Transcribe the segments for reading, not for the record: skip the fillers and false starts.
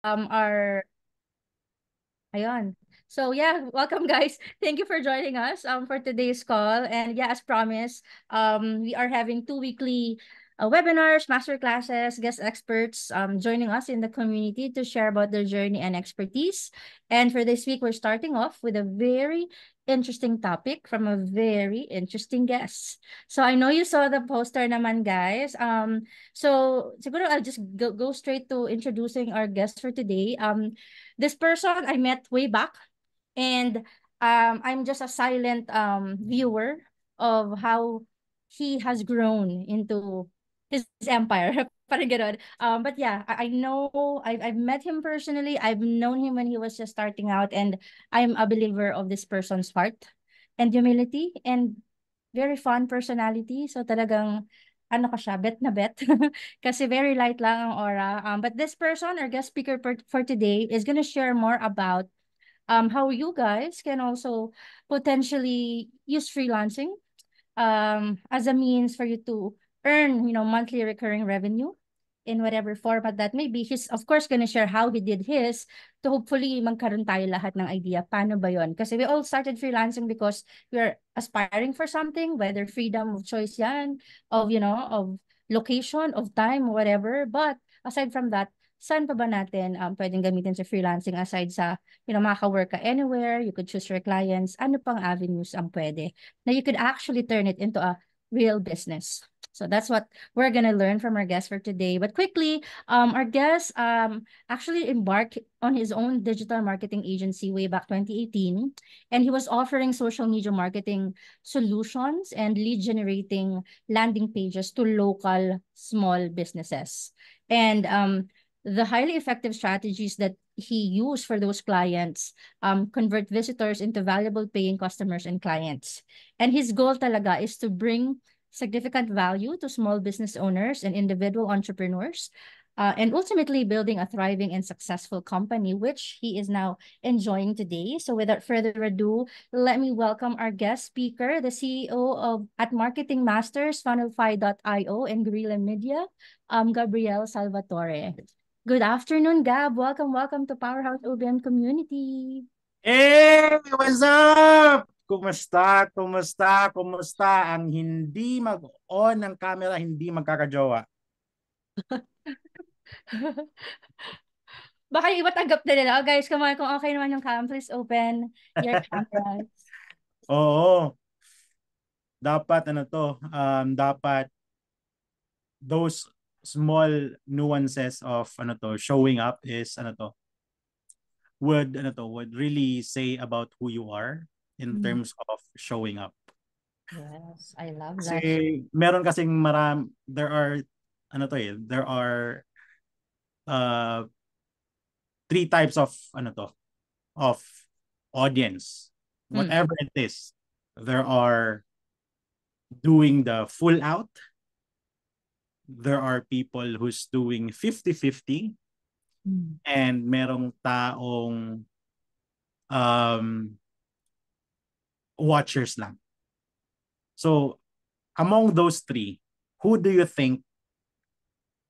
our Ayun. So yeah, welcome guys. Thank you for joining us for today's call. And yeah, as promised, we are having two weekly webinars, master classes, guest experts joining us in the community to share about their journey and expertise. And for this week, we're starting off with a very interesting topic from a very interesting guest. So I know you saw the poster naman, guys. So siguro I'll just go straight to introducing our guest for today. This person I met way back, and I'm just a silent viewer of how he has grown into his empire. Parang ganun. But yeah, I know I've met him personally. I've known him when he was just starting out, and I'm a believer of this person's heart and humility and very fun personality. So talagang ano ka siya, bet na bet. Kasi very light lang ang aura. But this person, our guest speaker for today, is gonna share more about how you guys can also potentially use freelancing as a means for you to earn, monthly recurring revenue in whatever format that may be. He's of course gonna share how he did his to hopefully magkaroon tayo lahat ng idea paano ba yon. Kasi we all started freelancing because we're aspiring for something, whether freedom of choice yan, of location, of time, whatever. But aside from that, saan pa ba natin pwedeng gamitin sa freelancing aside sa, makaka-work ka anywhere, you could choose your clients, ano pang avenues ang pwede na you could actually turn it into a real business. So that's what we're gonna learn from our guest for today. But quickly, our guest actually embarked on his own digital marketing agency way back 2018, and he was offering social media marketing solutions and lead generating landing pages to local small businesses. And the highly effective strategies that he used for those clients convert visitors into valuable paying customers and clients. And his goal talaga is to bring significant value to small business owners and individual entrepreneurs, and ultimately building a thriving and successful company, which he is now enjoying today. So without further ado, let me welcome our guest speaker, the CEO of at Marketing Masters, Funnelfy.io, and Guerrilla Media, Gabrielle Salvatore. Good afternoon, Gab. Welcome to Powerhouse OBM community. Hey, what's up? Kumusta? Kumusta? Kumusta? Ang hindi mag-on ng camera, hindi magkakajowa. Baka yung iba tanggap na nila. Oh, guys, come on. Kung okay naman yung cam, please open your cameras. Oo, dapat dapat those small nuances of showing up is would really say about who you are in Mm. terms of showing up. Yes, I love Kasi that. meron kasing there are uh three types of of audience, Mm. whatever it is. There are doing the full out, there are people who's doing 50-50, Mm. and merong taong um watchers lang. So among those three, who do you think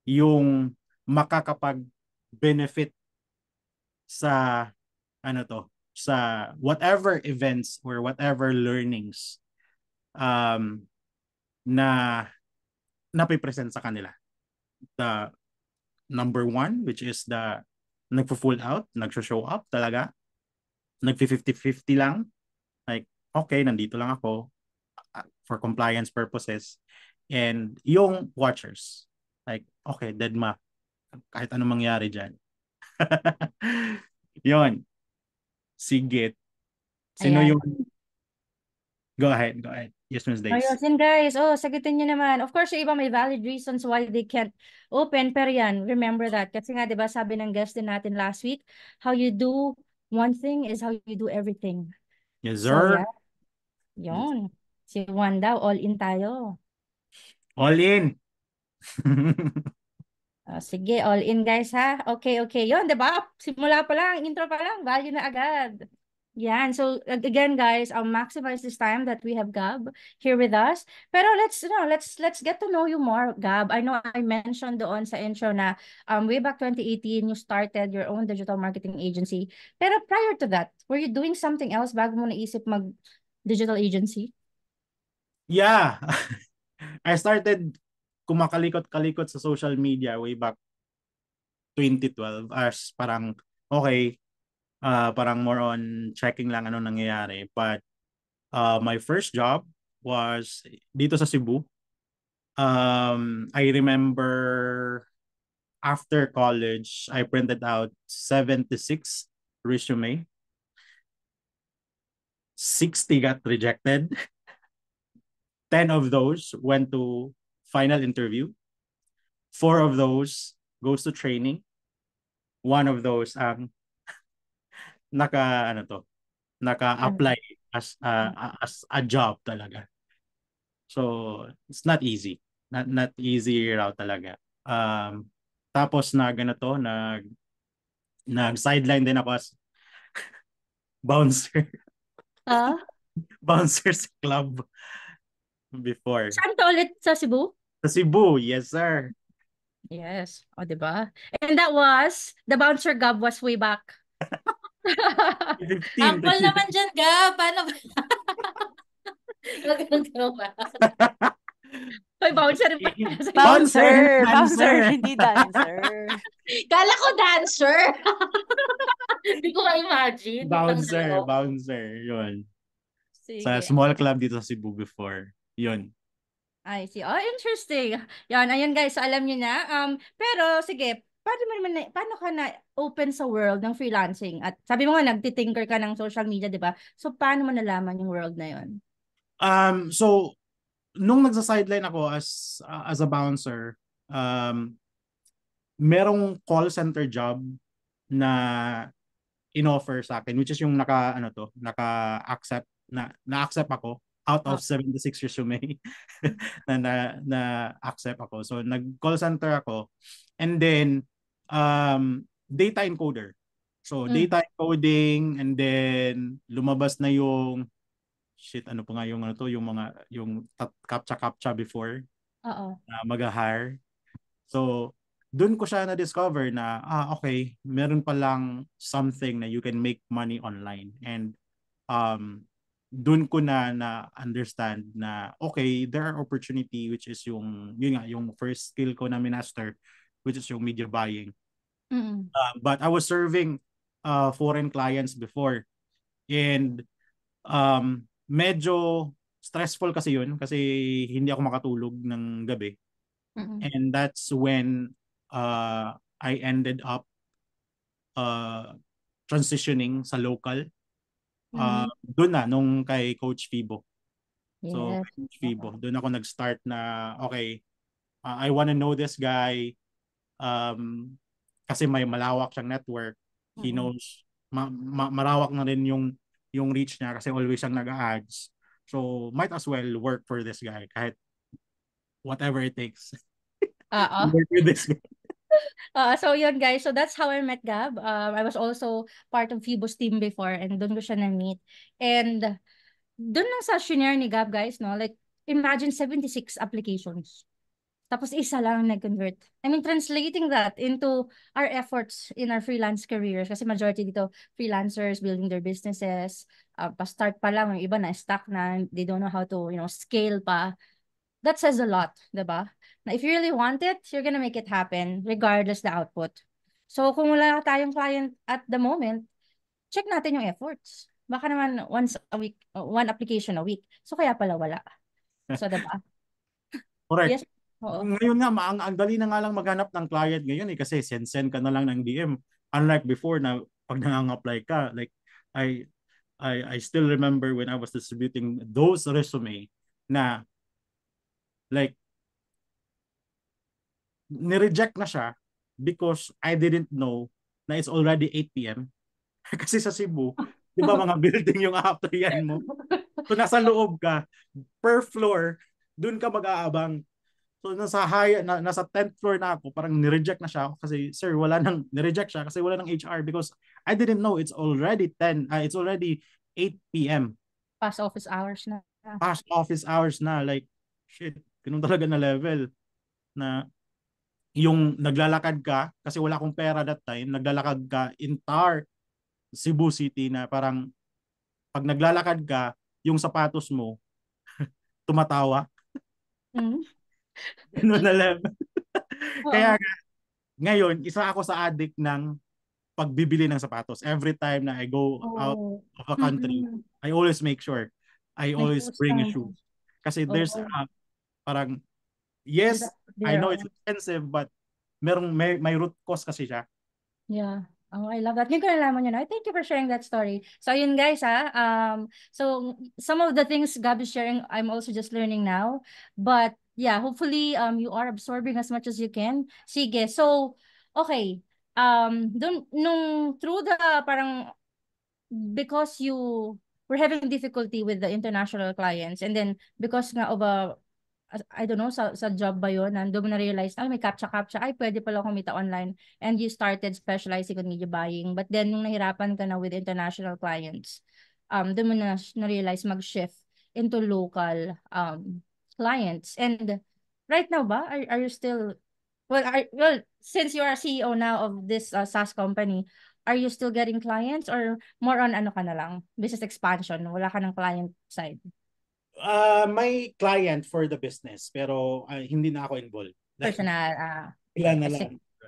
yung makakapag-benefit sa sa whatever events or whatever learnings um na napipresent sa kanila? The number one, which is the nagpo-full out, nagso-show up talaga, nag-50-50 lang, like, okay, nandito lang ako for compliance purposes. And yung watchers, like, okay, deadma, kahit anong mangyari dyan. Yon, sige. Sino Ayan. yung, go ahead. Yes, Ms. Days. Ayun, guys. Oh, sagutin nyo naman. Of course, yung iba may valid reasons why they can't open. Pero yan, remember that. Kasi nga, di ba, sabi ng guest din natin last week, how you do one thing is how you do everything. Yes, So, sir. yeah. Yun. Si Juan daw, all in tayo. All in. Sige, all in guys ha. Okay, okay. Yun, di ba? Simula pa lang, intro pa lang, value na agad. Yeah, and so again, guys, I'll maximize this time that we have Gab here with us. Pero let's get to know you more, Gab. I know I mentioned doon sa intro na way back 2018 you started your own digital marketing agency. Pero prior to that, were you doing something else bago mo naisip mag digital agency? Yeah. I started kumakalikot-kalikot sa social media way back 2012 as parang okay, parang more on checking lang ano nangyayari. But my first job was dito sa Cebu. I remember after college, I printed out 76 resume. 60 got rejected. 10 of those went to final interview. 4 of those goes to training. One of those naka ano to, Ano? naka-apply as a job talaga. So it's not easy. Not easy raw talaga. Tapos na ganito, nag-sideline din ako as bouncer. Ah, Bouncers club before. saan ka ulit sa Cebu? Sa Cebu, yes sir. Yes. O, di ba? And that was, the bouncer Gab was way back. 15. Ampol naman dyan, Gab. Paano ba? Wag kang gawa. Hoy, bouncer rin pala sa Bouncer, Bouncer, bouncer, dancer. hindi dancer. Kala ko dancer. Hindi ko ma-imagine. Bouncer, bouncer. Yun. Sa Sige. small club dito sa Cebu before. Yun. I see. Oh, interesting. Yan, ayun guys, so alam niyo na. Pero sige, paano ka na open sa world ng freelancing? At sabi mo nga nagtitinker ka ng social media, 'di ba? So paano mo nalaman yung world na 'yon? So nung nagsa-sideline ako as a bouncer, merong call center job na in-offer sa akin, which is yung naka-accept na-accept ako out of 76 resume na accept ako. So nag-call center ako, and then data encoder. So data encoding, and then lumabas na yung ano pa nga yung yung captcha before Oo. mag-hire. So doon ko siya na-discover na okay, meron pa lang something na you can make money online. And doon ko na understand na okay, there are opportunity, which is yung first skill ko na master, which is yung media buying. But I was serving foreign clients before, and medyo stressful kasi yun kasi hindi ako makatulog ng gabi. And that's when I ended up transitioning sa local. Doon na, nung kay Coach Fibo. So, Yes. Coach Fibo, doon ako nag-start na, okay, I wanna know this guy, kasi may malawak siyang network. He knows, marawak na rin yung reach niya kasi always siyang nag-ads. So, might as well work for this guy kahit whatever it takes. Work with this guy. So yun guys, so that's how I met Gab. I was also part of Fibo's team before, and doon ko siya na-meet. And doon lang sa shinare ni Gab guys, no? Like, imagine 76 applications. Tapos isa lang nag-convert. I mean, translating that into our efforts in our freelance careers. Kasi majority dito, freelancers building their businesses. Pa-start pa lang, yung iba na stuck na, they don't know how to, scale pa. That says a lot, diba? Na if you really want it, you're gonna make it happen regardless the output. So kung wala tayong client at the moment, check natin yung efforts. Baka naman once a week, one application a week. So kaya pala wala. So diba? Correct. Yes. Oo. Ngayon nga, ang dali na nga lang maghanap ng client ngayon kasi send ka na lang ng DM. Unlike before na pag nang-apply ka, like I still remember when I was distributing those resume na like ni-reject na siya because I didn't know na it's already 8 p.m. Kasi sa Cebu, di ba mga building yung aaplayan mo? So nasa loob ka, per floor, dun ka mag-aabang. So nasa 10th floor na ako, parang ni-reject na siya kasi sir, ni-reject siya kasi wala nang HR because I didn't know it's already 8 p.m. Past office hours na. Past office hours na, like shit, ganun talaga na level na yung naglalakad ka kasi wala akong pera that time, naglalakad ka entire Cebu City na parang pag naglalakad ka, yung sapatos mo tumatawa. Mm. Ganun na level. Kaya Oo. ngayon, isa ako sa addict ng pagbibili ng sapatos. Every time na I go out Oh. of the country, I always make sure I May always shoes bring a ka. shoe. Kasi there's Oo. parang With yes, I their know it's own. expensive but may root cause kasi siya. Yeah. Oh, I love that. Ngayon ko nalaman yun. Thank you for sharing that story. So, yun guys, so some of the things Gab is sharing, I'm also just learning now. But yeah, hopefully, you are absorbing as much as you can. Sige. So, okay. Through the parang because you were having difficulty with the international clients and then because nga of a I don't know sa job ba yun nandoon mo na-realize may captcha ay pwede pala kumita online and you started specializing on media buying but then nung nahirapan ka na with international clients doon mo na-realize mag-shift into local clients and right now ba are you still since you are CEO now of this SaaS company, are you still getting clients or more on ano ka na lang, business expansion, wala ka ng client side? May client for the business pero hindi na ako involved. Personal, Ilan na sige. lang. Sige.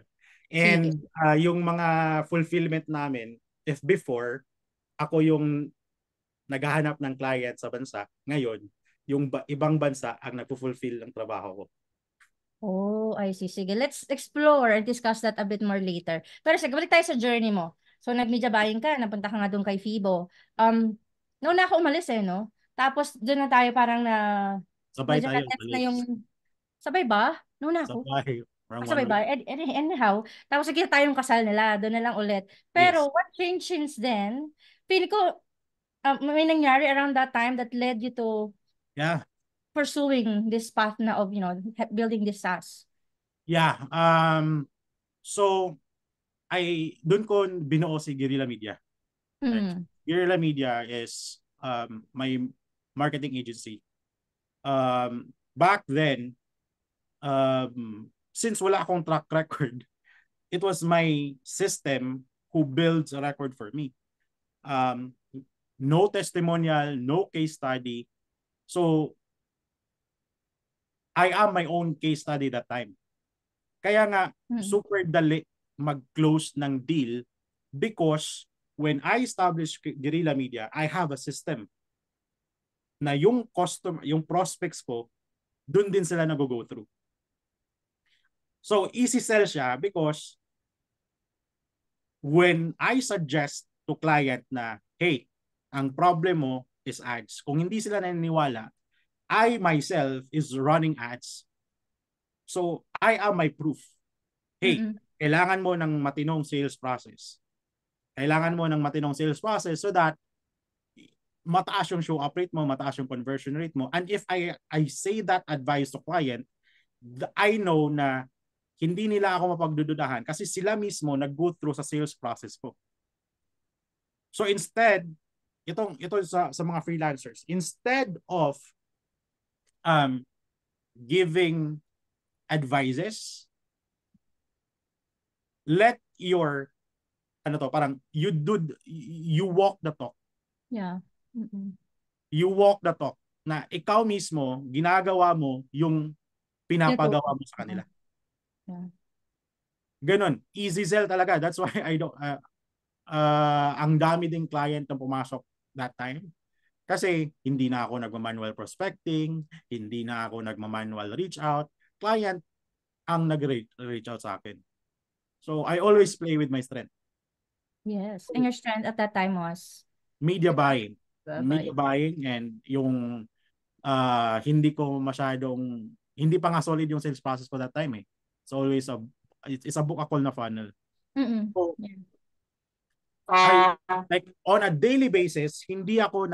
And yung mga fulfillment namin, if before, ako yung naghahanap ng client sa bansa, ngayon, yung ibang bansa ang nagpo-fulfill ng trabaho ko. Oh, I see. Sige, let's explore and discuss that a bit more later. Pero sige, balik tayo sa journey mo. So, nag-media buying ka, napunta ka nga doon kay Fibo. Noon na ako umalis no? Tapos, doon na tayo parang Sabay medyo tayo na-tense na umalis. yung, sabay ba? Noon na ako. Sabay. Parang Sabay 1 week. ba? Anyhow, tapos sige tayong kasal nila, doon na lang ulit. Yes. Pero what changed since then? Feel ko may nangyari around that time that led you to Yeah. pursuing this path na of, building this SaaS. Yeah. So, doon ko binuo si Guerrilla Media. Right? Guerrilla Media is my marketing agency. Back then, since wala akong track record, it was my system who builds a record for me. No testimonial, no case study. So, I am my own case study that time. Kaya nga, super dali mag-close ng deal because when I established Guerrilla Media, I have a system na yung customer, yung prospects ko, dun din sila nag-go through. So, easy sell siya because when I suggest to client na, hey, ang problem mo is ads. Kung hindi sila naniniwala, I myself is running ads. So, I am my proof. Hey, kailangan mo ng matinong sales process. Kailangan mo ng matinong sales process so that mataas yung show up rate mo, mataas yung conversion rate mo. And if I say that advice to client, I know na hindi nila ako mapagdududahan kasi sila mismo nag-go through sa sales process ko. So instead, ito sa mga freelancers, instead of giving advices, let your parang you walk the talk. Yeah. You walk the talk na ikaw mismo ginagawa mo yung pinapagawa mo sa kanila. Yeah. Ganon, easy sell talaga. That's why I don't ang dami ding client na pumasok that time. Kasi hindi na ako nagma-manual prospecting, hindi na ako nagma-manual reach out. Client ang nag-reach out sa akin. So I always play with my strength. Yes. And your strength at that time was? Media buying. Media buying and yung hindi pa nga solid yung sales process ko that time eh. It's always it's a book a call na funnel. So, like on a daily basis, hindi ako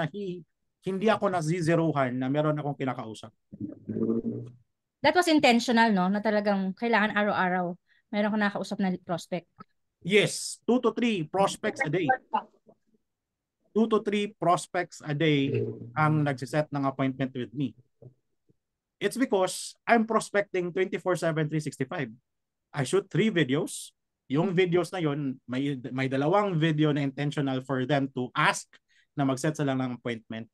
nazizerohan na meron akong kinakausap. that was intentional, no? Na talagang kailangan araw-araw meron kang nakausap na prospect. Yes, 2 to 3 prospects a day. 2 to 3 prospects a day ang nagsiset ng appointment with me. It's because I'm prospecting 24/7, 365. I shoot 3 videos. Yung videos na yun, may dalawang video na intentional for them to ask na mag-set sila ng appointment.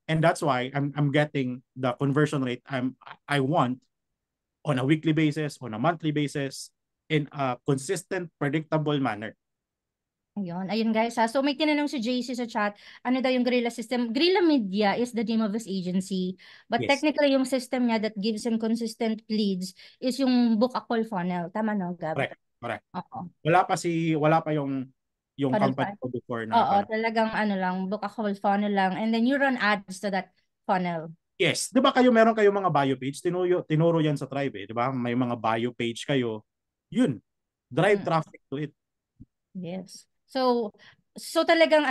And that's why I'm getting the conversion rate I want on a weekly basis, on a monthly basis, in a consistent, predictable manner. Ayun guys ha. So may tinanong si JC sa chat, ano daw yung Guerrilla system? Guerrilla Media is the name of his agency. But Yes. technically yung system niya that gives him consistent leads is yung book a call funnel. Tama no, Gab? Correct. Oo. Wala pa yung Funnel company ko before na. Oo, talagang book a call funnel lang. And then you run ads to that funnel. Yes. Di ba meron kayo mga bio page? Tinuro yan sa Tribe eh. Di ba? May mga bio page kayo. Yun. Drive traffic to it. Yes. So talagang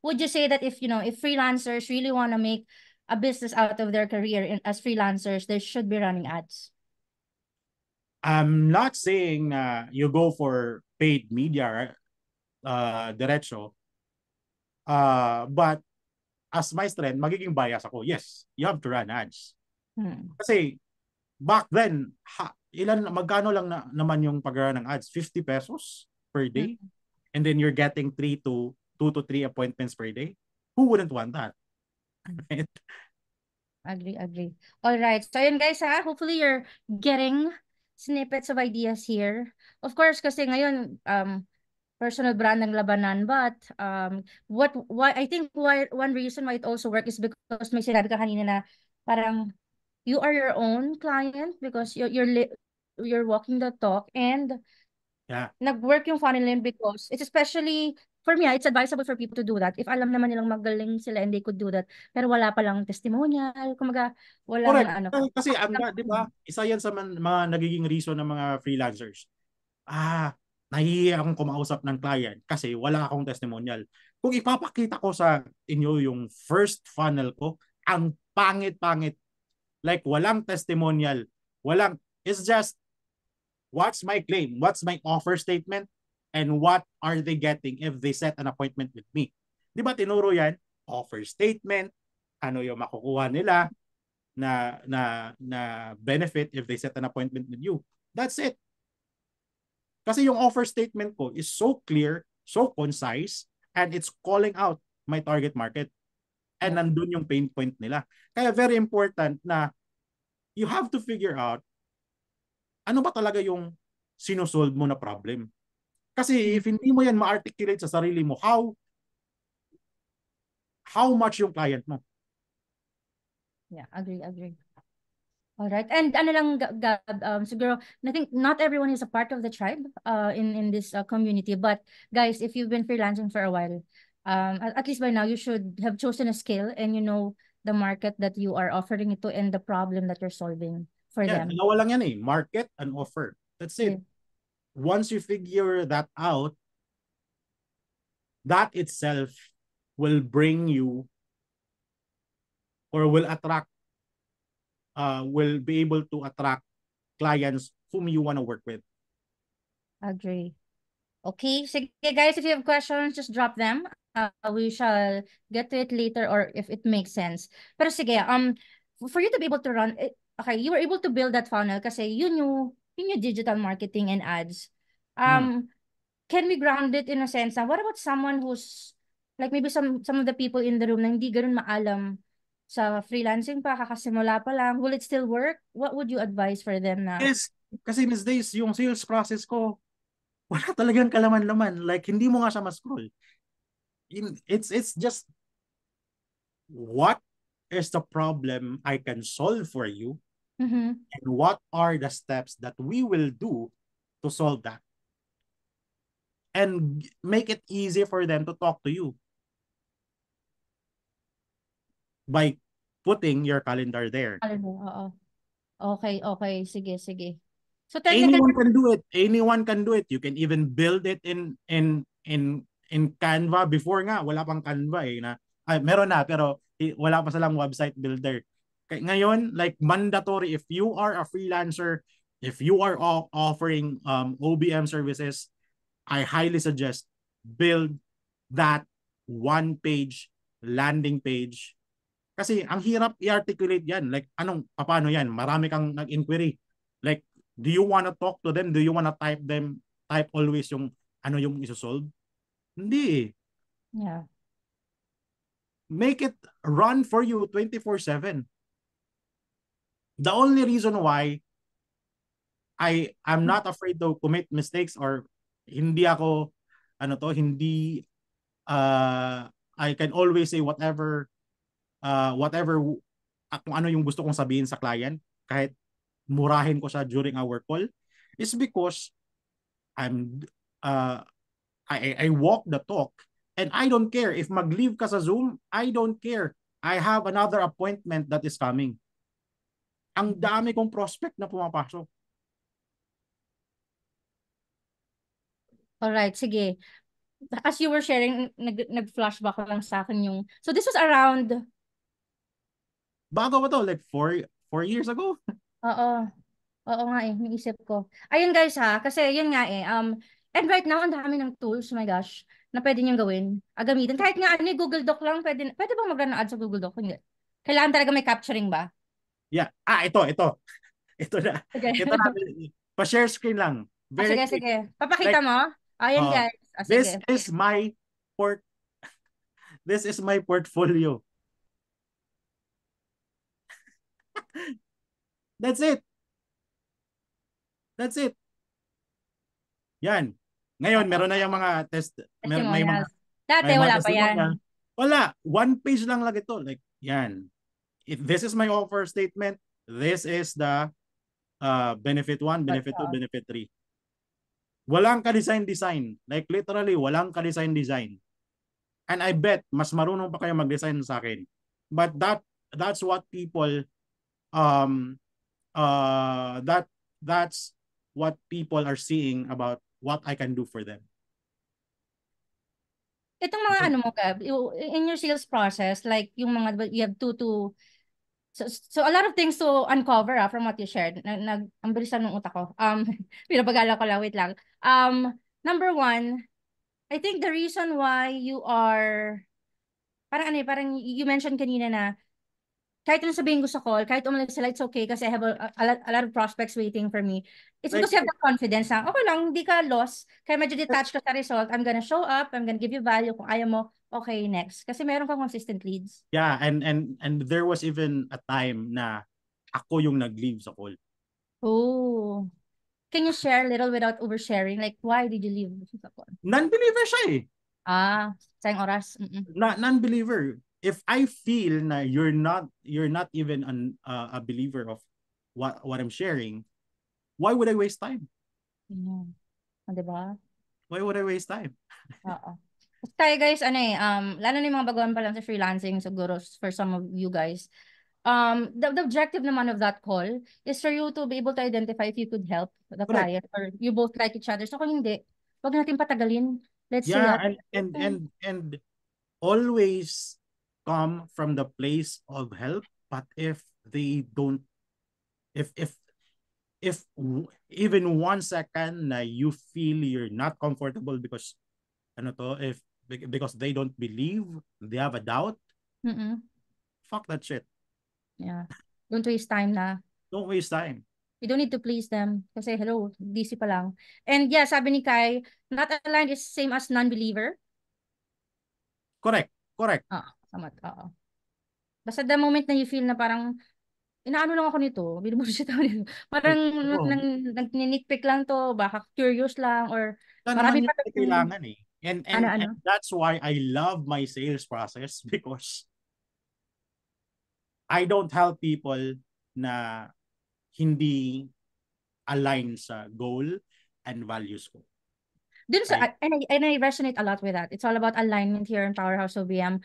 would you say that if freelancers really want to make a business out of their career as freelancers, they should be running ads? I'm not saying you go for paid media diretso. But as my strength, magiging bias ako. Yes, you have to run ads. Kasi back then, magkano lang naman yung pag-run ng ads? 50 pesos per day? And then you're getting 2 to 3 appointments per day? Who wouldn't want that? Right? Agree. All right. So yun guys ha, hopefully you're getting snippets of ideas here. Of course, kasi ngayon, personal brand ng labanan, but why I think one reason why it also work is because may sinabi ka kanina na parang you are your own client because you're walking the talk and nag-work yung funnel because it's especially for me, it's advisable for people to do that if alam naman nilang magaling sila and they could do that pero wala pa lang testimonial, kumaga walang correct. Kasi di ba, isa yan sa mga nagiging reason ng mga freelancers. Nahihiya akong kumausap ng client kasi wala akong testimonial. Kung ipapakita ko sa inyo yung first funnel ko, ang pangit-pangit. Like walang testimonial. It's just what's my claim? What's my offer statement? And what are they getting if they set an appointment with me? Di ba tinuro yan? Offer statement, ano yung makukuha nila na benefit if they set an appointment with you. That's it. Kasi yung offer statement ko is so clear, so concise, and it's calling out my target market. And nandun yung pain point nila. Kaya very important na you have to figure out ano ba talaga yung sinusolve mo na problem. Kasi if hindi mo yan ma-articulate sa sarili mo, how much yung client mo? Yeah, agree. All right. And siguro, I think not everyone is a part of the tribe in this community. But guys, if you've been freelancing for a while, at least by now, you should have chosen a skill and you know the market that you are offering it to and the problem that you're solving for them. Dalawa lang yan eh. Market and offer. That's it. Once you figure that out, that itself will bring you or will be able to attract clients whom you want to work with. Agree. Okay, so guys, if you have questions, just drop them. We shall get to it later or if it makes sense. Pero sige, for you to be able to run it, okay, you were able to build that funnel kasi you knew digital marketing and ads. Can we ground it in a sense what about someone who's like maybe some of the people in the room na hindi ganun maalam sa freelancing pa, kakasimula pa lang, will it still work? What would you advise for them na? Yes, kasi Ms. Days, yung sales process ko, wala talagang kalaman-laman. Like, hindi mo nga siya ma-scroll. It's just, what is the problem I can solve for you? And what are the steps that we will do to solve that? And make it easy for them to talk to you. By putting your calendar there. Oo. Okay. Sige. So anyone can do it. Anyone can do it. You can even build it in Canva. Before nga, wala pang Canva eh. Meron na, pero wala pa silang website builder. Ngayon, like mandatory, if you are a freelancer, if you are offering OBM services, I highly suggest build that one-page landing page. Kasi ang hirap i-articulate yan. Like, paano yan? Marami kang nag-inquiry. Like, do you wanna talk to them? Do you wanna type always yung yung isosolve? Hindi eh. Yeah. Make it run for you 24/7. The only reason why I'm not afraid to commit mistakes or hindi ako hindi I can always say whatever kung ano yung gusto kong sabihin sa client kahit murahin ko siya during our call is because I'm I walk the talk and I don't care if mag-leave ka sa Zoom, I don't care. I have another appointment that is coming. Ang dami kong prospect na pumapasok. Alright, sige. As you were sharing, nag-flashback lang sa akin yung... So this was around... Bago ba to? Like 4 years ago? Oo. Oo nga eh, naisip ko. Ayun guys ha, kasi yun nga eh. And right now, ang dami ng tools, oh my gosh, na pwede niyong gawin. Gamitin. Kahit nga ano, Google Doc lang, pwede bang mag-run ad sa Google Doc? Hindi. Kailangan talaga may capturing ba? Yeah. Ito. Ito na. Okay. Ito na. Pa-share screen lang. Very sige, quick. sige. Papakita Like, mo? Ayun guys. this Sige. is my this is my portfolio. That's it. That's it. Yan. Ngayon, meron na yung mga may mga Dati wala pa yan. Wala. One page lang ito. Like, yan. This is my offer statement. This is the benefit 1, benefit 2, benefit 3. Walang ka-design. Like, literally, walang ka-design. And I bet, mas marunong pa kayo mag-design sa akin. But that's what people that's what people are seeing about what I can do for them. Itong mga ano mo, Gab, in your sales process, like yung mga, you have to so a lot of things to uncover from what you shared. Ang bilis ng utak ko. Pinapagala ko lang, wait lang. Number one, I think the reason why you are, parang you mentioned kanina na, kahit ano sabihin ko sa call, kahit umalis sila, it's okay kasi I have a lot of prospects waiting for me. It's because you have the confidence na, okay lang, hindi ka lost. Kaya medyo detached ka sa result. I'm gonna show up, I'm gonna give you value. Kung ayaw mo, okay, next. Kasi meron kang consistent leads. Yeah, and there was even a time na ako yung nag-leave sa call. Oh. Can you share a little without oversharing? Like, why did you leave sa call? Non-believer siya eh. Sayang oras. Non-believer. If I feel na you're not even a believer of what I'm sharing, why would I waste time? Diba? Why would I waste time? Oo. Tayo guys, lalo na yung mga baguhan pa lang sa freelancing siguro for some of you guys. The objective naman of that call is for you to be able to identify if you could help the client or you both like each other. So kung hindi, wag natin patagalin. Let's say and always come from the place of help, but if they don't, if even 1 second na you feel you're not comfortable because because they don't believe, they have a doubt, fuck that shit. Yeah, don't waste time na. Don't waste time. You don't need to please them kasi hello, DC pa lang. And yeah, sabi ni Kai, not aligned is same as non-believer. Correct. Samat. Basta the moment na you feel na parang inaano lang ako nito, binubullshit ako nito. Parang nag-nitpick lang to, baka curious lang or marami pa kailangan eh. And that's why I love my sales process because I don't help people na hindi align sa goal and values ko. And I resonate a lot with that. It's all about alignment here in Powerhouse OBM.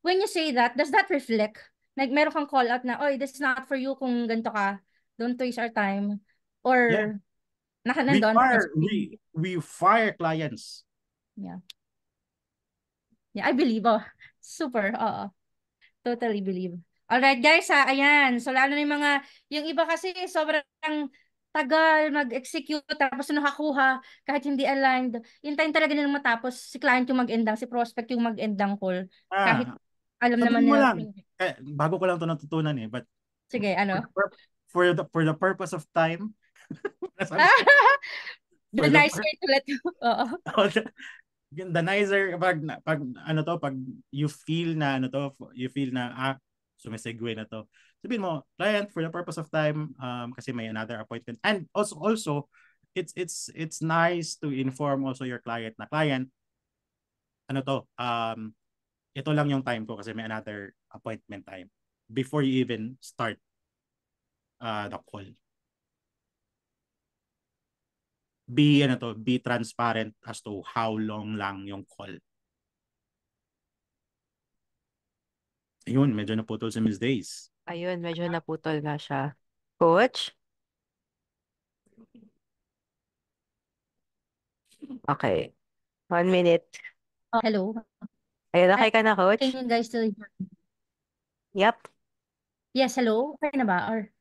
When you say that, does that reflect? Like, meron kang call out na, oy, this is not for you kung ganito ka. Don't waste our time. Or, we fire clients. Yeah. Yeah, I believe. Super. Totally believe. Alright guys ha, ayan. So lalo na yung iba kasi sobrang tagal mag-execute tapos nakakuha kahit hindi aligned. Hintayin talaga nilang matapos si client yung mag-endang, si prospect yung mag-endang call. Kahit Ah, alam naman sabihin mo nila. lang. Bago ko lang to natutunan but Sige, for ano? the, for the purpose of time, nasabi ko, The for the nice way to let you. Oo. the nicer pag ano to, pag you feel na ano to, you feel na sumisegue na to. Sabihin mo, client, for the purpose of time, kasi may another appointment. And also it's nice to inform also your client na client, ano to, ito lang yung time ko kasi may another appointment time before you even start the call. Be transparent as to how long lang yung call. Ayun, medyo naputol si Miss Days. Ayun, medyo naputol nga siya. Coach? Okay. 1 minute. Hello. Ayun, okay ka na, Can Coach? you guys still hear me? Yep. Yes, hello? Okay na ba? Or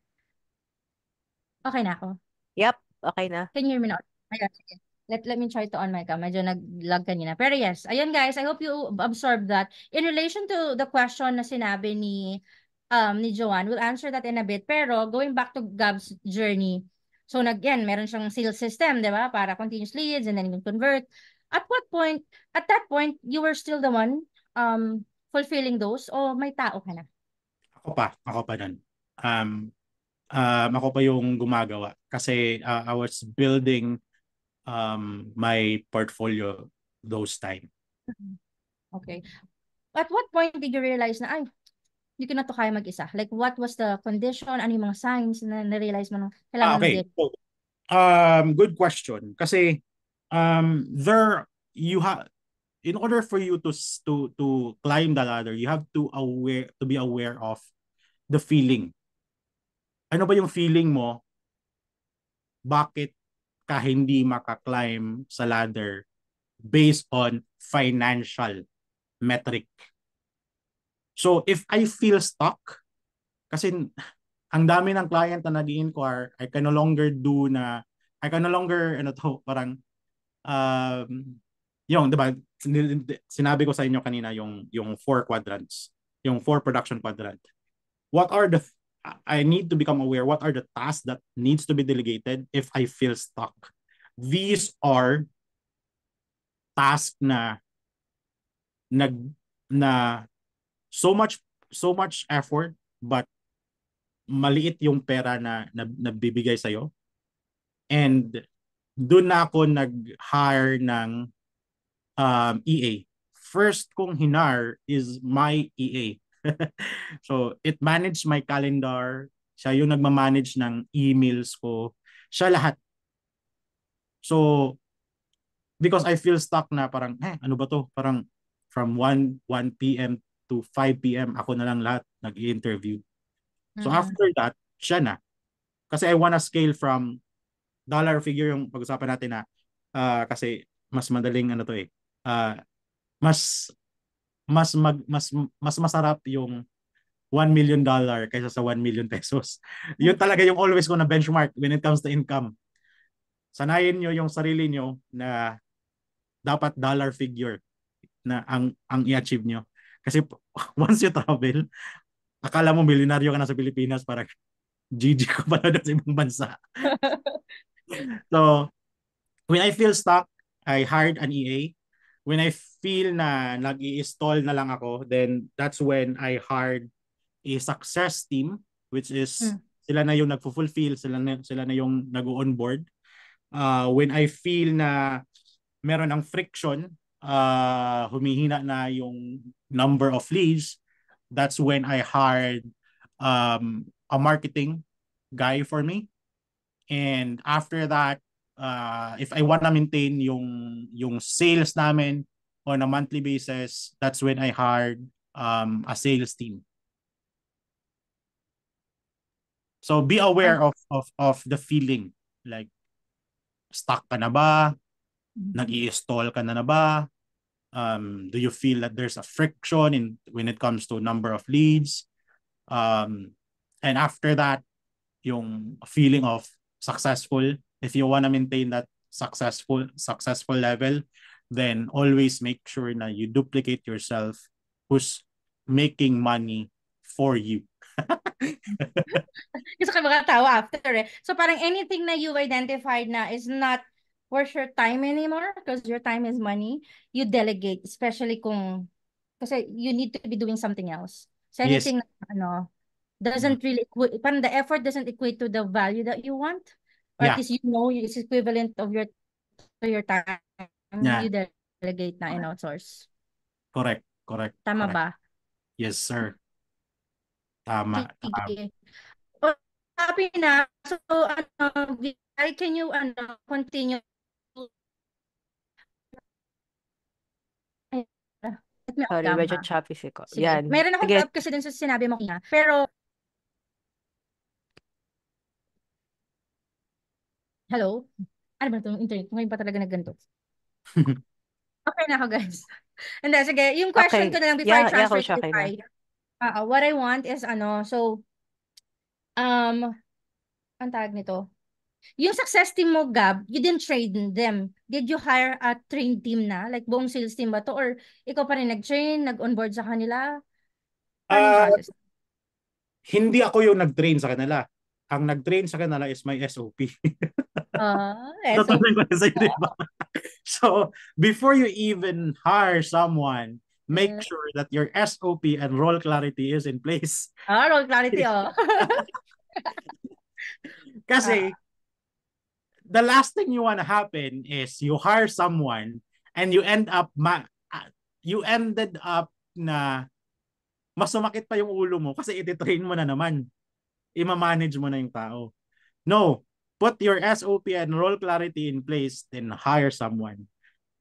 okay na ako? Yep. Okay na. Can you hear me now? Ayan, sige. Let me try to on my cam. Medyo nag-lag kanina. Pero yes, ayun guys, I hope you absorb that. In relation to the question na sinabi ni Joanne, we'll answer that in a bit. Pero going back to Gab's journey, so meron siyang sales system, di ba? Para continuous leads and then you convert. At that point, you were still the one fulfilling those o may tao ka na? Ako pa nun. Ako pa yung gumagawa kasi I was building my portfolio those time. Okay. At what point did you realize na, ay, hindi ko na to kaya mag-isa? Like, what was the condition? Ano yung mga signs na na-realize mo na kailangan Okay. mag-get? So, good question. Kasi there you have, in order for you to climb the ladder, you have to be aware of the feeling. Ano ba yung feeling mo? Bakit ka hindi makaklimb sa ladder based on financial metric? So if I feel stuck, kasi ang dami ng client na nag-inquire, I can no longer parang yung, di ba, sinabi ko sa inyo kanina yung 4 quadrants, yung 4 production quadrant. I need to become aware what are the tasks that needs to be delegated if I feel stuck. These are tasks na so much effort but maliit yung pera na nabibigay sa'yo. And doon na ako nag-hire ng EA. First kong hinar is my EA. So, it managed my calendar. Siya yung nagmamanage ng emails ko. Siya lahat. So, because I feel stuck na parang, ano ba to? Parang from 1 p.m. to 5 p.m. ako na lang lahat nag-i-interview. So, after that, siya na. Kasi I wanna scale from dollar figure yung pag-usapan natin na kasi mas madaling ano to mas masarap yung $1 million kaysa sa 1 million pesos. Yun talaga yung always ko na benchmark when it comes to income. Sanayin nyo yung sarili nyo na dapat dollar figure na ang i-achieve nyo. Kasi once you travel, akala mo milyonaryo ka na sa Pilipinas, parang GG ka pala sa ibang bansa. So, when I feel stuck, I hired an EA. When I feel na nag-i-stall na lang ako, then that's when I hired a success team, which is sila na yung nagfo-fulfill, sila na yung nag-onboard. When I feel na meron ng friction, humihina na yung number of leads, that's when I hired a marketing guy for me. And after that, if I want to maintain yung sales namin on a monthly basis, that's when I hired a sales team. So be aware of the feeling, like stuck ka na ba? Nag-i-stall ka na ba? Do you feel that there's a friction when it comes to number of leads? And after that, yung feeling of successful, if you want to maintain that successful level, then always make sure na you duplicate yourself who's making money for you. Gusto ko makatawa after eh. So parang anything na you identified na is not worth your time anymore because your time is money, you delegate, especially kasi you need to be doing something else. So Yes. anything na doesn't really parang the effort doesn't equate to the value that you want, or at Yeah. least it's equivalent of your time, Yeah. you delegate na and outsource. Correct. Tama ba? Yes, sir. Tama. Sige. Oh, happy na. So, can you, continue? Ay, let me Sorry, off medyo cam, ha? choppy si ko. Sige. Yan. Mayroon akong Sige. follow-up kasi dun sa sinabi mo kina. Pero, hello? Ano ba itong internet? Ngayon pa talaga nagganto. Okay na ako, guys. Hindi, sige. Yung question Okay. ko na lang before I Yeah, transfer coach, to okay na. Defy. What I want is, ang tawag nito? Yung success team mo, Gab, you didn't train them. Did you hire a trained team na? Like buong sales team ba to? Or ikaw pa rin nag-train, nag-onboard sa kanila? Paano yung Ah, process? hindi ako yung nag-train sa kanila. Ang nag-train sa kanila is my SOP. So, Natutunan ko na sa'yo, di ba? So, before you even hire someone, make sure that your SOP and role clarity is in place. role clarity, Kasi, the last thing you want to happen is you hire someone and you ended up na mas sumakit pa yung ulo mo kasi ititrain mo na naman. Ima-manage mo na yung tao. No, put your SOP and role clarity in place, then hire someone.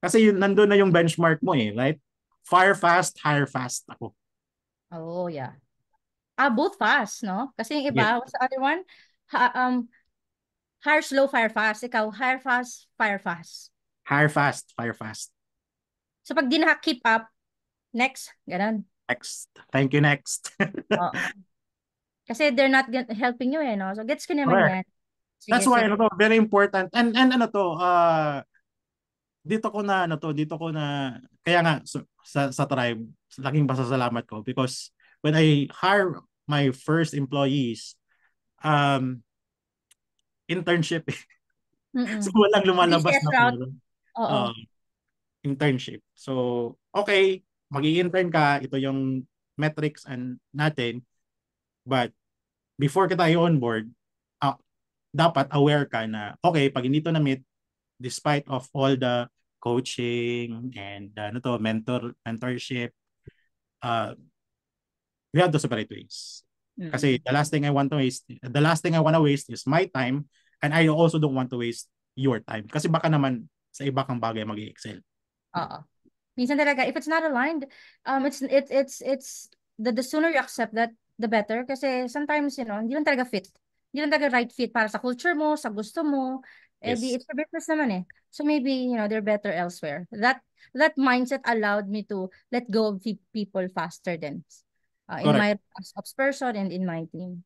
Kasi nandun na yung benchmark mo right? Fire fast, hire fast ako. Oh, yeah. Both fast, no? Kasi yung iba, Yeah. what's the other one? Hire slow, fire fast. Ikaw, hire fast, fire fast. Hire fast, fire fast. So pag di naka-keep up, next, ganun. Next. Thank you, next. Kasi they're not helping you no? So gets ko naman yan. Sige, That's why very important. And dito ko na kaya nga sa tribe, laking pasasalamat ko because when I hire my first employees, internship. So walang lumalabas BCS na route. pera. Internship. So, okay, mag-i-intern ka, ito yung metrics and natin, but before kita i-onboard, dapat aware ka na, okay, pag hindi to na-meet, despite of all the coaching and mentorship, we have to separate ways. Kasi the last thing I want to waste is my time, and I also don't want to waste your time. Kasi baka naman sa iba kang bagay mag-i-excel. Minsan talaga, if it's not aligned, it's the sooner you accept that, the better. Kasi sometimes, hindi lang talaga fit. Hindi lang talaga right fit para sa culture mo, sa gusto mo. Yes. It's a business naman eh. So maybe, they're better elsewhere. That mindset allowed me to let go of people faster than in my ops person and in my team.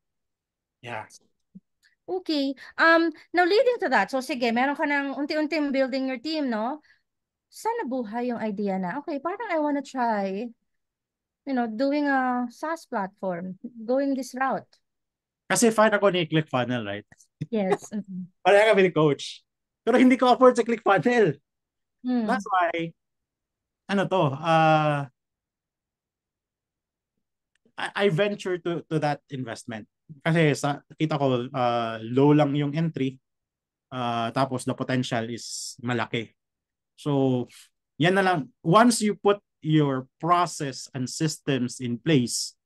Yeah. Okay. Now leading to that, so sige, meron ka ng unti-unting building your team, no? Saan nabuhay yung idea na, okay, parang I wanna try, doing a SaaS platform, going this route. Kasi fan ako ni ClickFunnels, right? Yes. Pareha kami ni coach. Pero hindi ko afford sa ClickFunnels. That's why, I venture to that investment. Kasi kita ko, low lang yung entry, tapos the potential is malaki. So, yan na lang. Once you put your process and systems in place,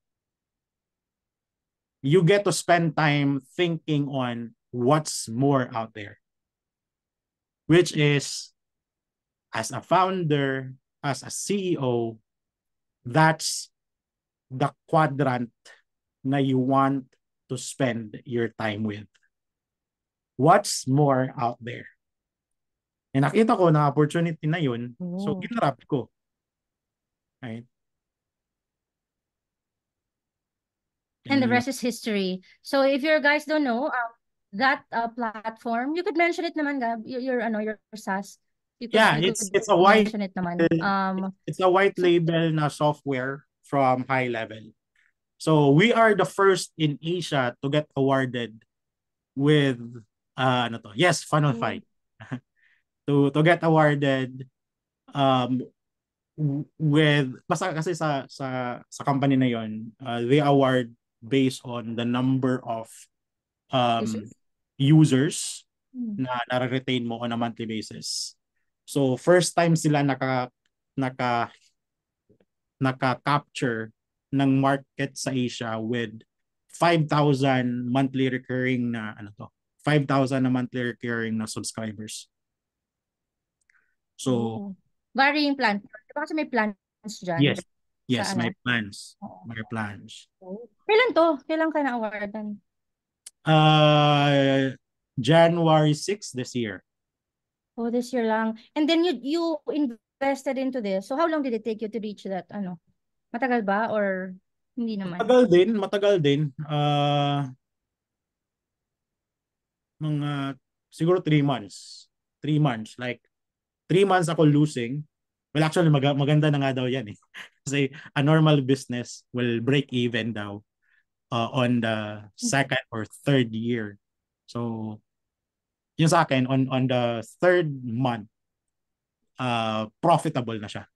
you get to spend time thinking on what's more out there. Which is, as a founder, as a CEO, that's the quadrant na you want to spend your time with. What's more out there? And nakita ko na opportunity na yun, so ginarap ko. Right? And the Mm. rest is history. So if you guys don't know, that platform, you could mention it naman, Gab. Your SaaS. Yeah, You it's could it's a white mention it naman. it's a white So label na software from High Level. So we are the first in Asia to get awarded with ano to? Yes, Funnel oh, Fight. To get awarded um with basta kasi sa company na yon, they award based on the number of um users. users Hmm. na nare-retain mo on a monthly basis. So first time sila naka naka-capture ng market sa Asia with 5,000 monthly recurring na ano to, 5,000 na monthly recurring na subscribers. So Oh. Varying plan. Diba kasi may plans dyan yes, sa yes, my ano? plans, Oo. my plans. Oh. Kailan to? Kailan ka na-awardan? Uh, January 6 this year. Oh, this year lang. And then you invested into this. So how long did it take you to reach that ano? Matagal ba or hindi naman? Matagal din. Mga siguro 3 months. 3 months. Like 3 months ako losing. Well, actually maganda na nga daw yan eh. Kasi a normal business will break even daw on the second or third year. So, yung sa akin on the third month profitable na siya.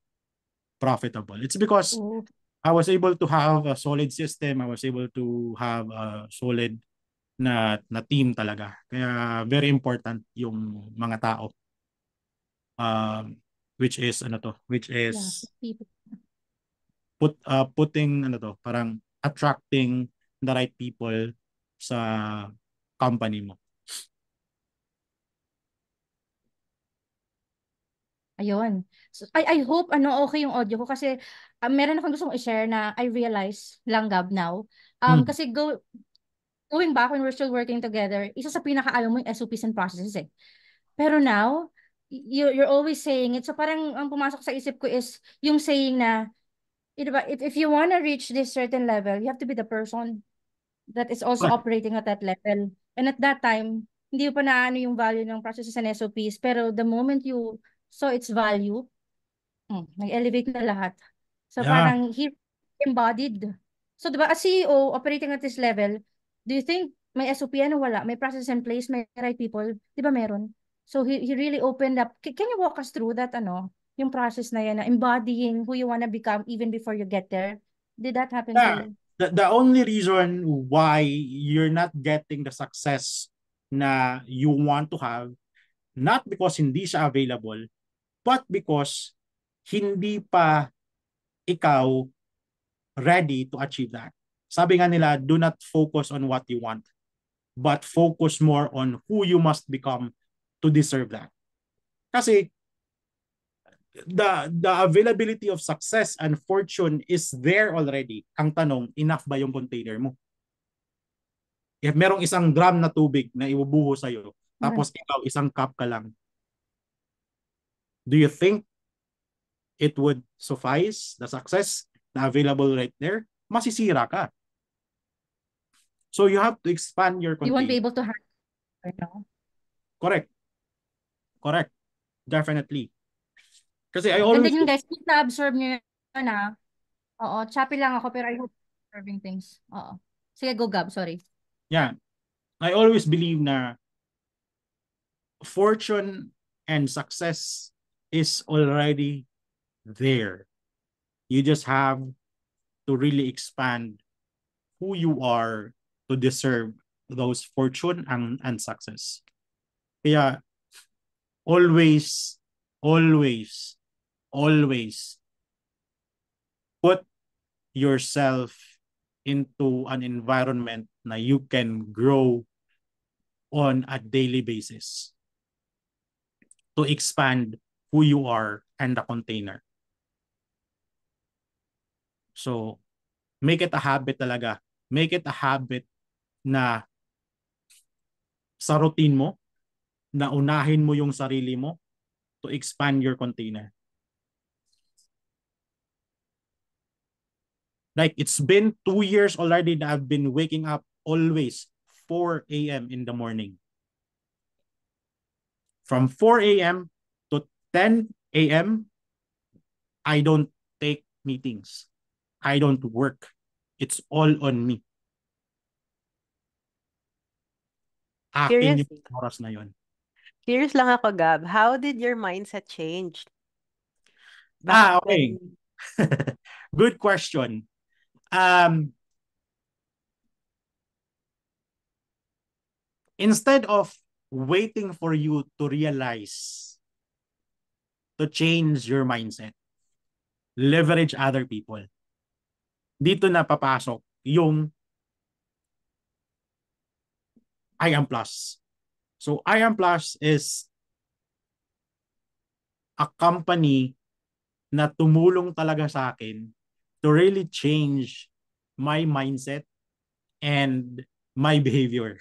Profitable. It's because Oh. I was able to have a solid system. I was able to have a solid na team talaga. Kaya very important yung mga tao. Which is ano to? Which Yeah, is people. putting ano to, parang attracting the right people sa company mo. Ayun. So, I hope okay yung audio ko kasi meron akong gustong i-share na I realize lang Gab now. Hmm. Kasi going back when we're still working together, isa sa pinakaalam mo yung SOPs and processes eh. Pero now, you're always saying it. So parang ang pumasok sa isip ko is yung saying na, diba, if you wanna reach this certain level, you have to be the person that is also Correct. operating at that level. And at that time, hindi pa naano yung value ng processes and SOPs. Pero the moment you saw its value, nag-elevate na lahat. So Yeah. parang he embodied. So diba, as CEO operating at this level, do you think may SOP ano wala? May process in place, may right people? Diba meron? So he really opened up. Can you walk us through that yung process na yan, na embodying who you wanna become even before you get there? Did that happen to Yeah. you? The only reason why you're not getting the success na you want to have, not because hindi siya available, but because hindi pa ikaw ready to achieve that. Sabi nga nila, do not focus on what you want, but focus more on who you must become to deserve that. Kasi the availability of success and fortune is there already. Ang tanong, enough ba yung container mo? If merong 1 gram na tubig na ibubuho sa'yo, tapos ikaw isang cup ka lang, do you think it would suffice the success na available right there? Masisira ka. So you have to expand your You won't be container. able to handle. Correct. Correct. Definitely. Kasi I Ganda always yun guys, please na-absorb nyo yun Oo, choppy lang ako pero I hope absorbing things. Oo. Sige, go Gab, sorry. yeah, I always believe na fortune and success is already there. You just have to really expand who you are to deserve those fortune and success. Kaya always, always, always put yourself into an environment na you can grow on a daily basis to expand who you are and the container. So, make it a habit talaga. Make it a habit na sa routine mo, na unahin mo yung sarili mo to expand your container. Like it's been 2 years already that I've been waking up always 4 a.m. in the morning. From 4 a.m. to 10 a.m., I don't take meetings. I don't work. It's all on me. Akin Curious. yung oras na yun. Curious lang ako, Gab. How did your mindset change? Bakit Okay. when... Good question. Instead of waiting for you to realize, to change your mindset, leverage other people. Dito na papasok yung I Am Plus. So I Am Plus is a company na tumulong talaga sa akin to really change my mindset and my behavior.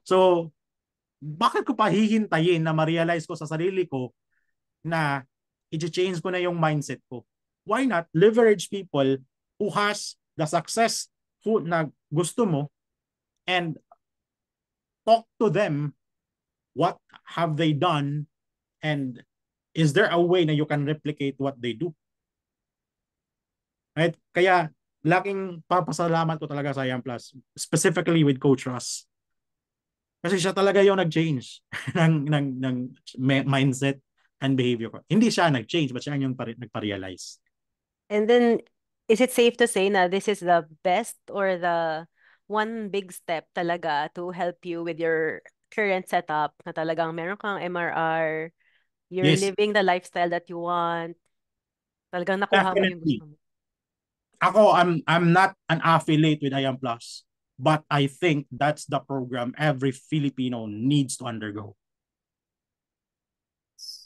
So, bakit ko pa hihintayin na ma-realize ko sa sarili ko na i-change ko na yung mindset ko? Why not leverage people who has the success na gusto mo and talk to them what have they done and is there a way na you can replicate what they do? Right? Kaya laking papasalamat ko talaga sa Yan Plus, specifically with Coach Ross. Kasi siya talaga yung nag-change ng mindset and behavior ko. Hindi siya nag-change, but siya yung nagpa-realize. And then, is it safe to say na this is the best or the one big step talaga to help you with your current setup na talagang meron kang MRR, you're Yes, living the lifestyle that you want, talagang nakuha mo yung definitely. gusto mo. Ako, I'm not an affiliate with IAM Plus, but I think that's the program every Filipino needs to undergo.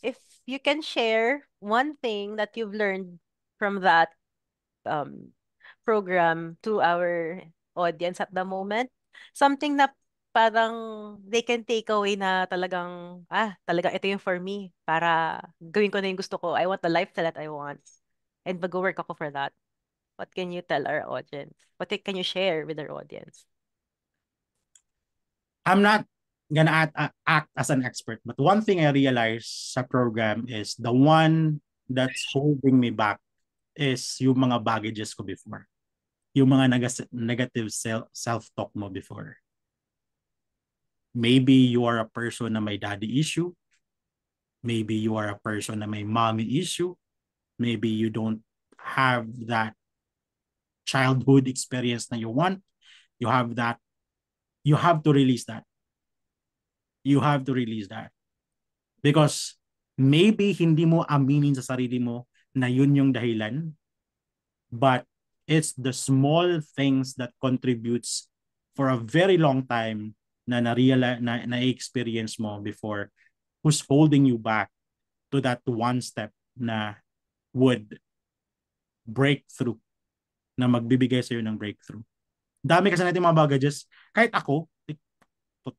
If you can share one thing that you've learned from that program to our audience at the moment, something na parang they can take away na talagang, talagang ito yung for me para gawin ko na yung gusto ko. I want the lifestyle that I want. And mag-work ako for that. What can you tell our audience? What can you share with our audience? I'm not gonna act as an expert, but one thing I realized sa program is the one that's holding me back is yung mga baggages ko before. Yung mga negative self-talk mo before. Maybe you are a person na may daddy issue. Maybe you are a person na may mommy issue. Maybe you don't have that childhood experience na you want. You have that. You have to release that. You have to release that. Because maybe hindi mo aminin sa sarili mo na yun yung dahilan, but it's the small things that contributes for a very long time na na-experience mo before who's holding you back to that one step na would break through, na magbibigay sa'yo ng breakthrough. Dami kasi natin mga baggages. Kahit ako,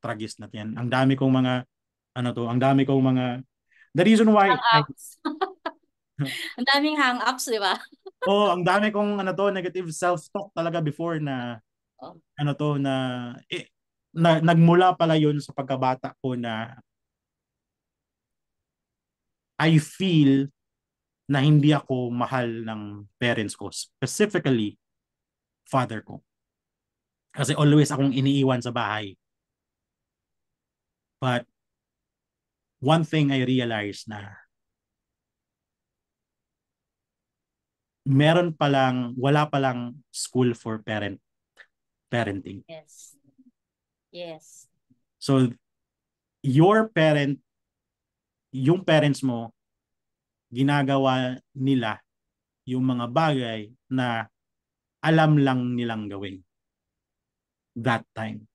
tragis na yan. Ang dami kong mga, ang dami kong mga, the reason why, Hang-ups. Ang daming hang-ups, di ba? ang dami kong, negative self-talk talaga before na, Oh. nagmula pala yun sa pagkabata ko na I feel na hindi ako mahal ng parents ko, specifically father ko. Kasi always akong iniiwan sa bahay. But one thing I realized na wala palang school for parenting. Yes. Yes. So yung parents mo, ginagawa nila yung mga bagay na alam lang nilang gawin that time.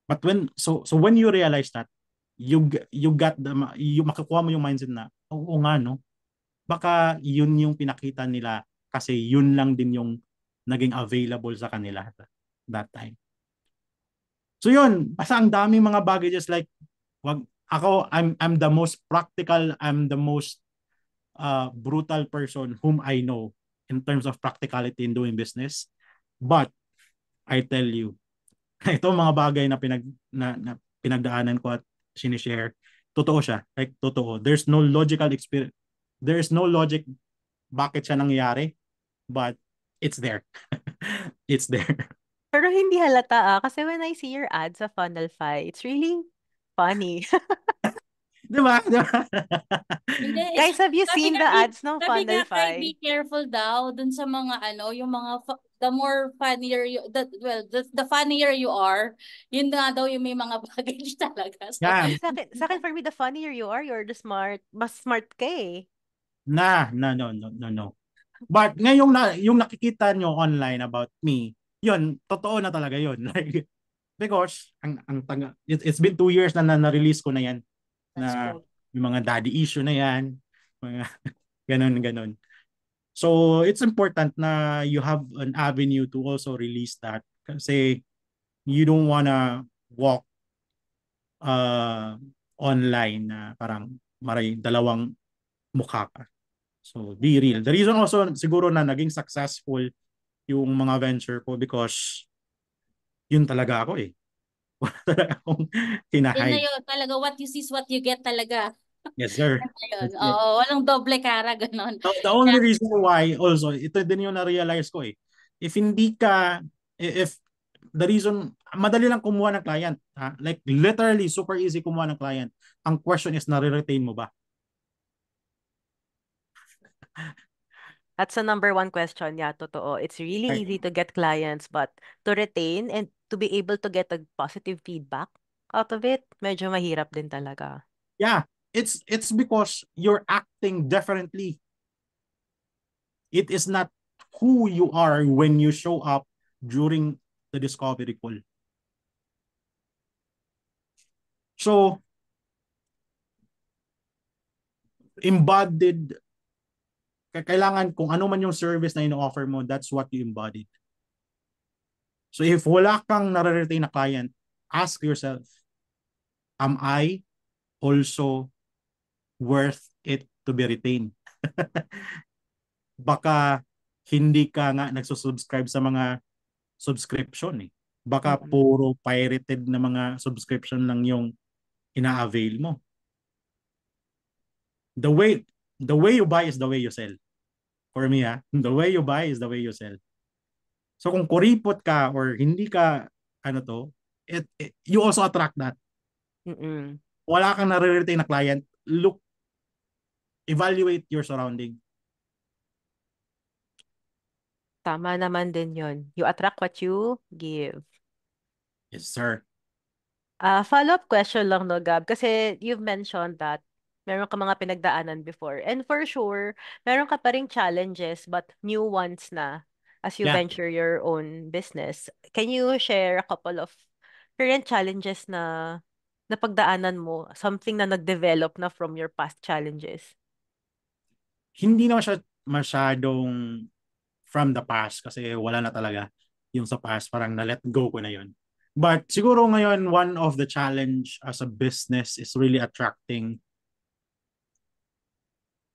But when you realize that, you makukuha mo yung mindset na, oo nga no, baka yun yung pinakita nila kasi yun lang din yung naging available sa kanila that time. So yun, basta ang daming mga baggages like, I'm the most practical, I'm the most brutal person whom I know in terms of practicality in doing business. But I tell you, ito mga bagay na na pinagdaanan ko at sinishare, totoo siya. Like, totoo. There's no logical experience. There's no logic bakit siya nangyayari, but it's there. It's there. Pero hindi halata kasi when I see your ads sa Funnelfy, it's really funny. Di ba? Di ba? Hindi, Guys, have you sabi seen nga the kay, ads ng sabi nga kay, be Funnelfy? careful daw dun sa mga yung mga the more funnier you, the funnier you are, yun nga daw yung may mga baggage talaga. So, Yeah. Sa akin, for me, the funnier you are, you're the smart, mas smart ka eh. No. But ngayong yung nakikita nyo online about me, yun, totoo na talaga yun. Like, because it's been 2 years na na-release ko na yan, that's na true. yung mga daddy issue na yan, mga ganun. So it's important na you have an avenue to also release that, kasi you don't wanna walk online na parang dalawang mukha ka. So be real. The reason also siguro na naging successful yung mga venture ko, because yun talaga ako eh. Wala talaga akong Yun na hinahide. yun, talaga what you see is what you get talaga. Yes, sir. Ayun. That's it. Oo, walang doble cara, ganon. The only reason why also, ito din yung na-realize ko eh. If hindi ka, if the reason, madali lang kumuha ng client. Ha? Like literally, super easy kumuha ng client. Ang question is, nare-retain mo ba? That's the number one question. Yeah, totoo. It's really Right? easy to get clients, but to retain and to be able to get a positive feedback out of it, medyo mahirap din talaga. Yeah. It's because you're acting differently. It is not who you are when you show up during the discovery call. So, embodied, kailangan kung ano man yung service na ino-offer mo, that's what you embodied. So if wala kang nare-retain na client, ask yourself, am I also worth it to be retained? Baka hindi ka nga nagsusubscribe sa mga subscription eh. Baka Mm-mm. puro pirated na mga subscription lang yung ina-avail mo. The way you buy is the way you sell. For me, the way you buy is the way you sell. So kung kuripot ka or hindi ka, you also attract that. Mm-mm. Wala kang nare-retain na client, evaluate your surrounding. Tama naman din yun. You attract what you give. Yes, sir. Follow-up question lang, no, Gab? Kasi you've mentioned that meron ka mga pinagdaanan before. And for sure, meron ka pa ring challenges, but new ones na as you Yeah. venture your own business. Can you share a couple of current challenges na napagdaanan mo? Something na nag-develop na from your past challenges? Hindi naman siya masyadong from the past, kasi wala na talaga yung sa past. Parang na-let go ko na yun. But siguro ngayon, one of the challenge as a business is really attracting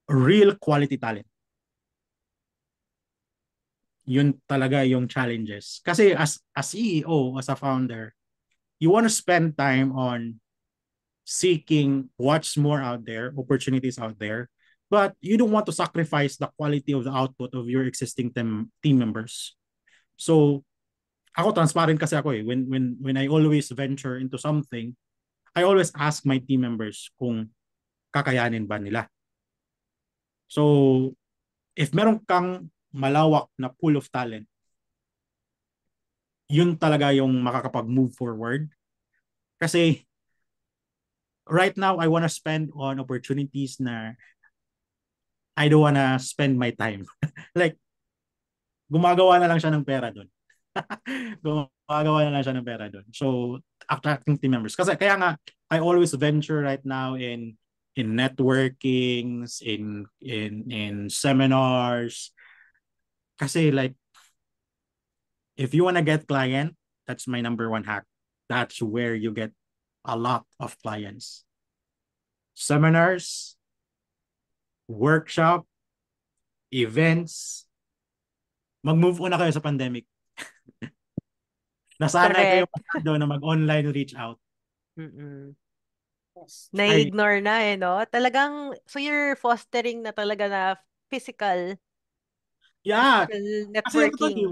real quality talent. Yun talaga yung challenges. Kasi as CEO, as a founder, you want to spend time on seeking what's more out there, opportunities out there, but you don't want to sacrifice the quality of the output of your existing team members. So, ako transparent kasi ako eh. When I always venture into something, I always ask my team members kung kakayanin ba nila. So, if meron kang malawak na pool of talent, yun talaga yung makakapag-move forward. Kasi right now, I wanna spend on opportunities na I don't wanna spend my time. Like, gumagawa na lang siya ng pera doon. Gumagawa na lang siya ng pera doon. So, attracting team members. Kasi kaya nga, I always venture right now in networkings, in seminars. Kasi like, if you wanna get client, that's my number one hack. That's where you get a lot of clients. Seminars, workshop, events, mag-move on na kayo sa pandemic. Nasanay kayo Correct. masyado na mag-online reach out. Mm-mm. Yes. Ay, Na-ignore na no? Talagang, so you're fostering na talaga na physical, yeah. physical Kasi ano to, networking.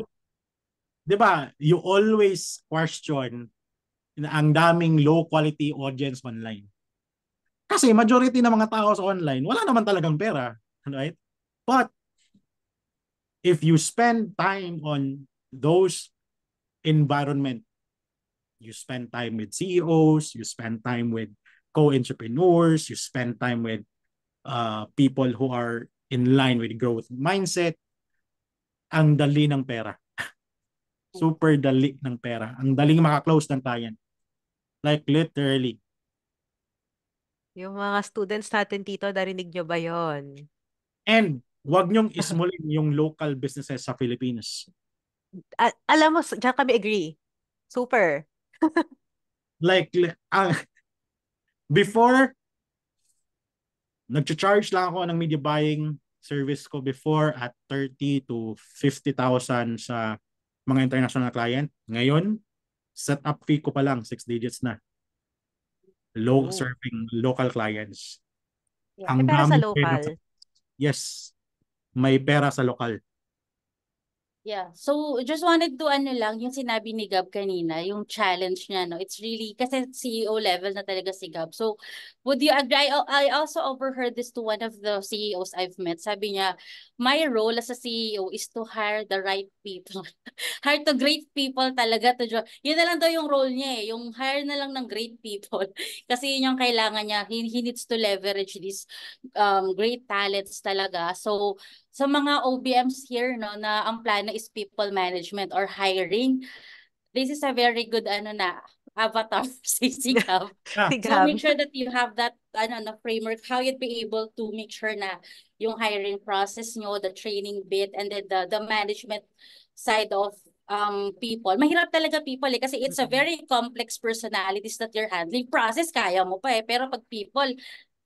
di ba, you always question na ang daming low quality audience online. Kasi majority ng mga tao sa online, wala naman talagang pera. Right? But if you spend time on those environment, you spend time with CEOs, you spend time with co-entrepreneurs, you spend time with people who are in line with growth mindset, ang dali ng pera. Super dali ng pera. Ang daling makaklose ng client. Like literally. Yung mga students natin dito, narinig nyo ba yon? And wag nyong ismulin yung local businesses sa Philippines. Alam mo, diyan kami agree. Super. Like, before, nag-charge lang ako ng media buying service ko before at 30 to 50,000 sa mga international client. Ngayon, set up fee ko pa lang 6 digits na. Low Oh. serving local clients. Yeah. May Ang pera sa daming pera. local. Yes, may pera sa lokal. Yeah. So, just wanted to ano lang, yung sinabi ni Gab kanina, yung challenge niya, no? It's really, kasi CEO level na talaga si Gab. So, would you agree? I also overheard this to one of the CEOs I've met. Sabi niya, my role as a CEO is to hire the right people. Hire to great people talaga to join. Yun na lang daw yung role niya eh. Yung hire na lang ng great people. Kasi yun yung kailangan niya. He needs to leverage these great talents talaga. So, sa mga OBMs here, no, na ang plano is people management or hiring, this is a very good ano na avatar si Gab. Yeah. Si So Gab. make sure that you have that ano na framework, how you'd be able to make sure na yung hiring process nyo, the training bit, and then the management side of people. Mahirap talaga people eh, kasi it's a Mm-mm. very complex personalities that you're handling. Process kaya mo pa eh, pero pag people,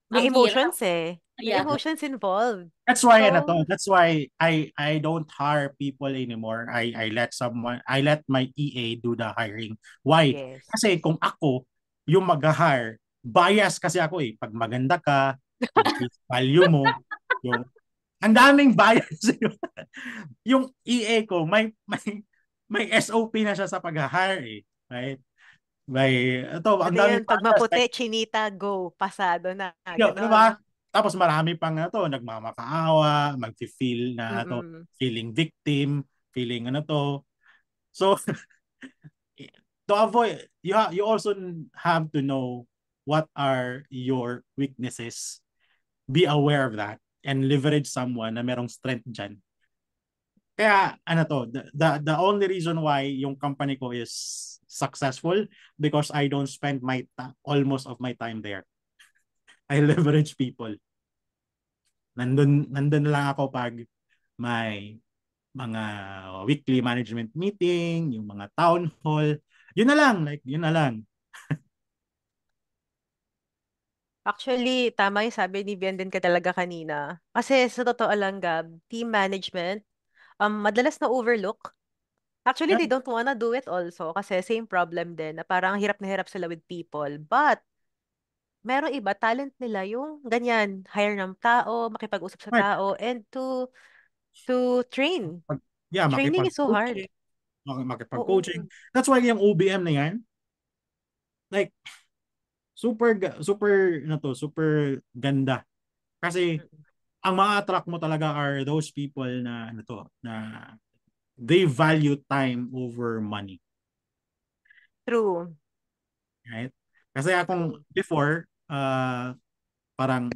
May ang hirap. emotions eh. May Yeah. emotions involved. That's why ano to, So, that's why I don't hire people anymore. I let my EA do the hiring. Why? Yes. Kasi kung ako yung mag-hire, bias kasi ako eh. Pag maganda ka, yung face value mo, yung ang daming bias yung EA ko may SOP na siya sa pag-hire eh. Right? Ang Ano daming yun? Pag bias. maputi, chinita, go. Pasado na. Di ba? Ganon. Tapos marami pang nagmamakaawa, mag-feel na Mm-mm. feeling victim, feeling to. So to avoid, you also have to know what are your weaknesses. Be aware of that and leverage someone na merong strength dyan. Kaya the only reason why yung company ko is successful because I don't spend almost of my time there. I leverage people. Nandun lang ako pag may mga weekly management meeting, yung mga town hall. Yun na lang, yun na lang. Actually, tama yung sabi ni Bian din ka talaga kanina. Kasi sa totoo lang, Gab, team management, madalas na overlook. Actually, Yeah, they don't wanna do it also kasi same problem din na parang hirap na hirap sila with people. But, merong iba, talent nila yung ganyan, hire ng tao, makipag-usap sa smart. tao, and to train. Yeah, Training is so hard. makipag-coaching, makipag-coaching. Oo. That's why yung OBM na yan, like, super ganda. Kasi, Mm-mm. ang ma-attract mo talaga are those people na, na they value time over money. True. Right? Kasi akong True. before, parang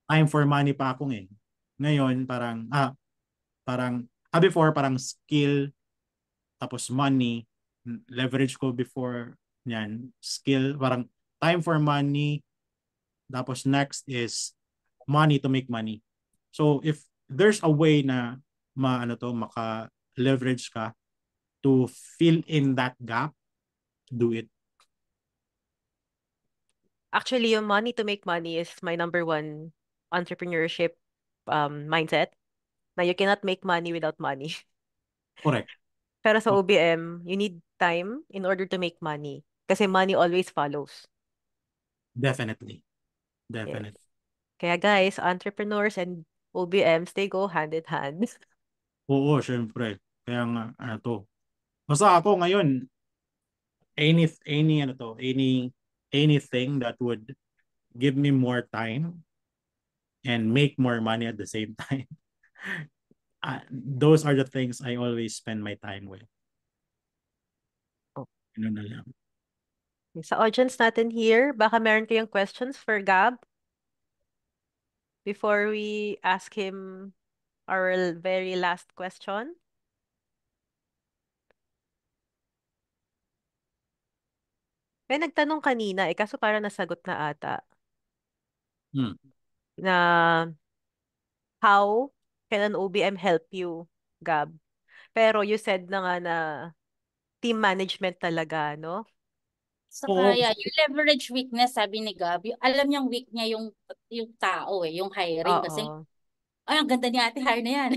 time for money pa akong eh. Ngayon, before, parang skill, tapos money, leverage ko before yan, skill, parang time for money, tapos next is money to make money. So, if there's a way na maka-leverage ka to fill in that gap, do it. Actually, yung money to make money is my number one entrepreneurship mindset. Na you cannot make money without money. Correct. Pero sa OBM, you need time in order to make money. Kasi money always follows. Definitely. Yes. Definitely. Kaya guys, entrepreneurs and OBMs, they go hand in hand. Oo, syempre. Kaya nga, Basta ako ngayon, anything that would give me more time and make more money at the same time. Those are the things I always spend my time with. Oh. Yun na lang. Sa audience natin here, baka meron kayong questions for Gab before we ask him our very last question. May nagtanong kanina, kaso parang nasagot na ata, na how can an OBM help you, Gab? Pero you said na nga na team management talaga, no? Oo. Saka, yeah, yung leverage weakness, sabi ni Gab, alam niyang weak niya yung tao yung hiring. Kasi, Oo. ay, ang ganda ni ate, hire na yan.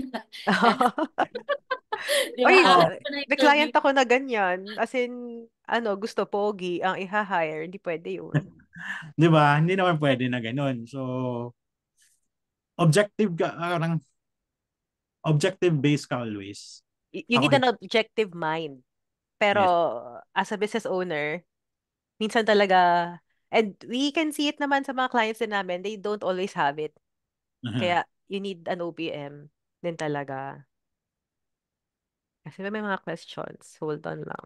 Di ba? Oy, Oo. may Interview. client ako na ganyan. As in, gusto pogi ang iha-hire. Hindi pwede yun. Di ba? Hindi naman pwede na ganun. So, objective based ka always. You Ako need rin. an objective mind. Pero, Yes. as a business owner, minsan talaga, and we can see it naman sa mga clients din namin, they don't always have it. Uh-huh. Kaya, you need an OBM din talaga. Kasi may mga questions. Hold on lang.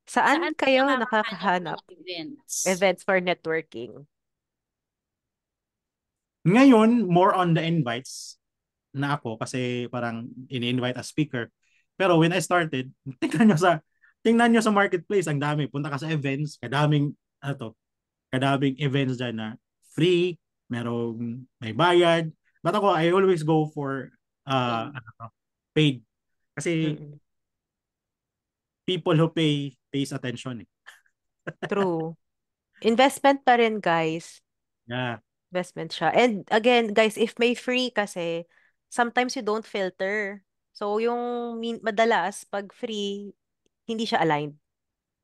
Saan Saan ka kayo nakakahanap ng nakakahanap events? events for networking? Ngayon, more on the invites na ako kasi parang ini-invite as speaker. Pero when I started, tingnan nyo sa marketplace, ang dami. Punta ka sa events, kadaming events dyan na free, may bayad. But ako, I always go for paid. Kasi Mm-mm. people who pays attention. True. Investment pa rin, guys. Yeah. Investment siya. And again, guys, if may free kasi, sometimes you don't filter. So, yung madalas, pag free, hindi siya aligned.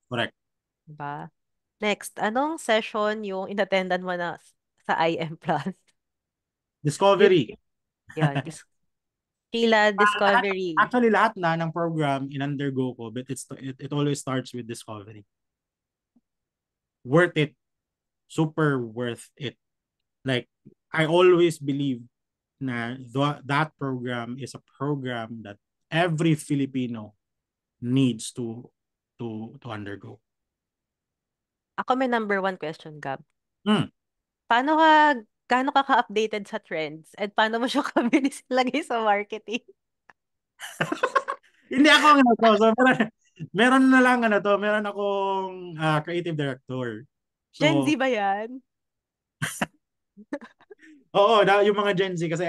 Correct. Diba? Next, anong session yung inattendan mo na sa IM Plus? Discovery. Yan, Sheila Discovery. Actually, lahat na ng program in-undergo ko, but it always starts with discovery. Worth it. Super worth it. Like, I always believe na that program is a program that every Filipino needs to undergo. Ako may number one question, Gab. Mm. Gaano ka ka-updated sa trends? And paano mo siya kabilis ilagay sa marketing? Hindi ako So, meron na lang meron akong creative director. Gen Z So, ba yan? oo, yung mga Gen Z kasi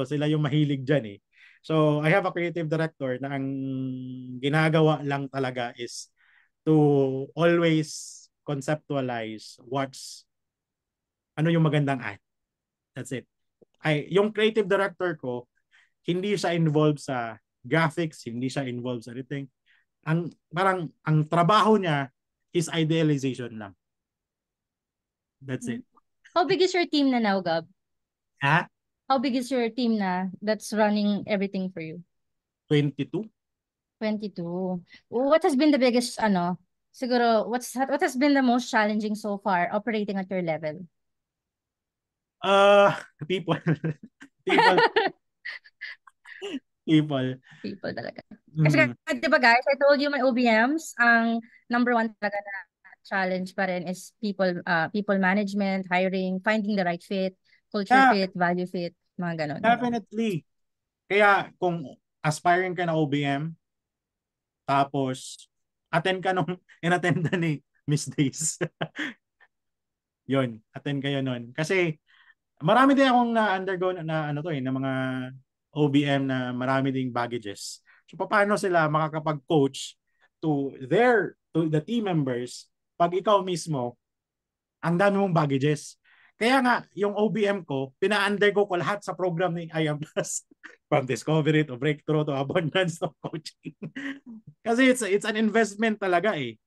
sila yung mahilig diyan eh. So, I have a creative director na ang ginagawa lang talaga is to always conceptualize ano yung magandang ad. That's it. Yung creative director ko, hindi siya involved sa graphics, hindi siya involved sa anything. Ang trabaho niya is idealization lang. That's it. How big is your team na now, Gab? Ha? How big is your team na that's running everything for you? 22? 22. What has been the biggest, siguro, what has been the most challenging so far operating at your level? People. People. People. People talaga. Kasi di ba guys, I told you my OBMs, ang number one talaga na challenge pa rin is people management, hiring, finding the right fit, culture Yeah, fit, value fit, mga ganon. definitely. Kaya kung aspiring ka na OBM, tapos attend ka nung inattenda ni Miss Days. Yun, attend kayo nun. Kasi marami din akong na-undergo na mga OBM na marami ding baggages. So paano sila makakapag-coach to the team members pag ikaw mismo ang dami mong baggages. Kaya nga, yung OBM ko, pina-undergo ko lahat sa program ni IAM Plus. From discovery to breakthrough to abundance to coaching. Kasi it's an investment talaga eh.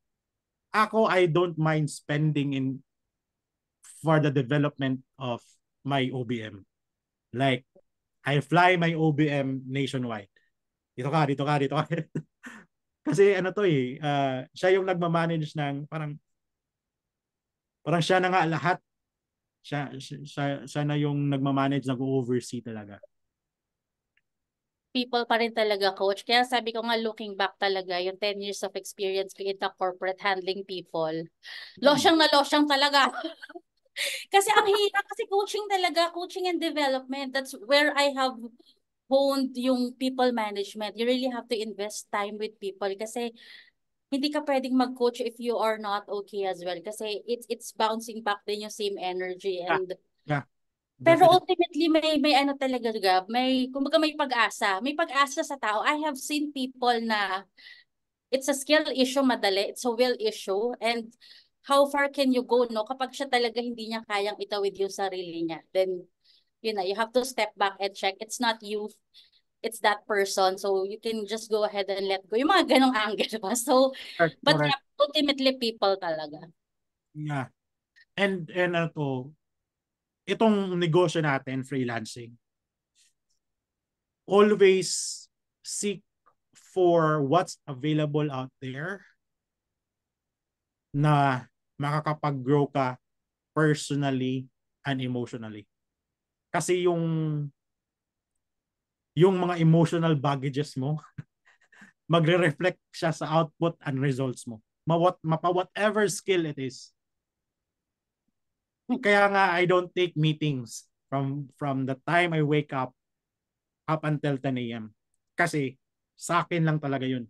Ako, I don't mind spending for the development of my OBM. Like, I fly my OBM nationwide. Dito ka, dito ka, dito ka. Kasi ano to eh, siya yung nagmamanage ng parang siya na nga lahat. Siya na yung nagmamanage, nag-oversee talaga. People pa rin talaga, coach. Kaya sabi ko nga, looking back talaga, yung 10 years of experience ko in the corporate handling people, losyang na losyang talaga. Kasi ang hirap, kasi coaching talaga, coaching and development. That's where I have honed yung people management. You really have to invest time with people kasi hindi ka pwedeng mag-coach if you are not okay as well. Kasi it's bouncing back din yung same energy. Yeah, And yeah, pero definitely. ultimately may ano talaga, Gab, kumbaga may pag-asa. May pag-asa sa tao. I have seen people na it's a skill issue madali, it's a will issue, and how far can you go, no? Kapag siya talaga hindi niya kayang itawid yung sarili niya, then you have to step back and check. It's not you, it's that person. So you can just go ahead and let go. Yung mga ganong angle ba? So, Correct, but correct. yeah, ultimately people talaga. Yeah. And ano to, itong negosyo natin, freelancing, always seek for what's available out there na makakapag-grow ka personally and emotionally. Kasi yung mga emotional baggages mo, magre-reflect siya sa output and results mo. Whatever skill it is. Kaya nga I don't take meetings from the time I wake up until 10 a.m. Kasi sa akin lang talaga yun.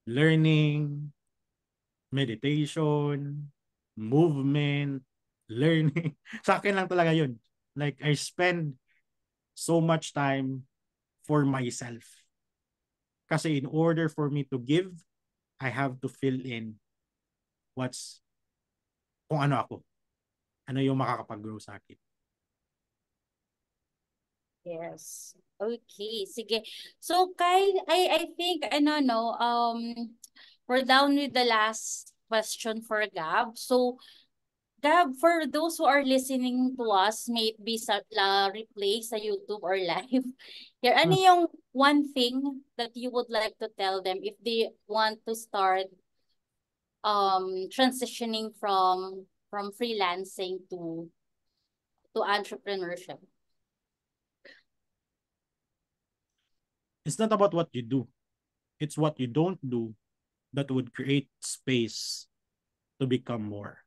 Learning, meditation, movement, learning. Sa akin lang talaga yun. Like I spend so much time for myself. Kasi in order for me to give, I have to fill in kung ano ako. Ano yung makakapag-grow sa akin. Yes. Okay, sige. So, I think, we're down with the last question for Gab. So, Gab, for those who are listening to us, may it be sa replay sa YouTube or live, here, ano yung one thing that you would like to tell them if they want to start transitioning from freelancing to entrepreneurship? It's not about what you do. It's what you don't do that would create space to become more.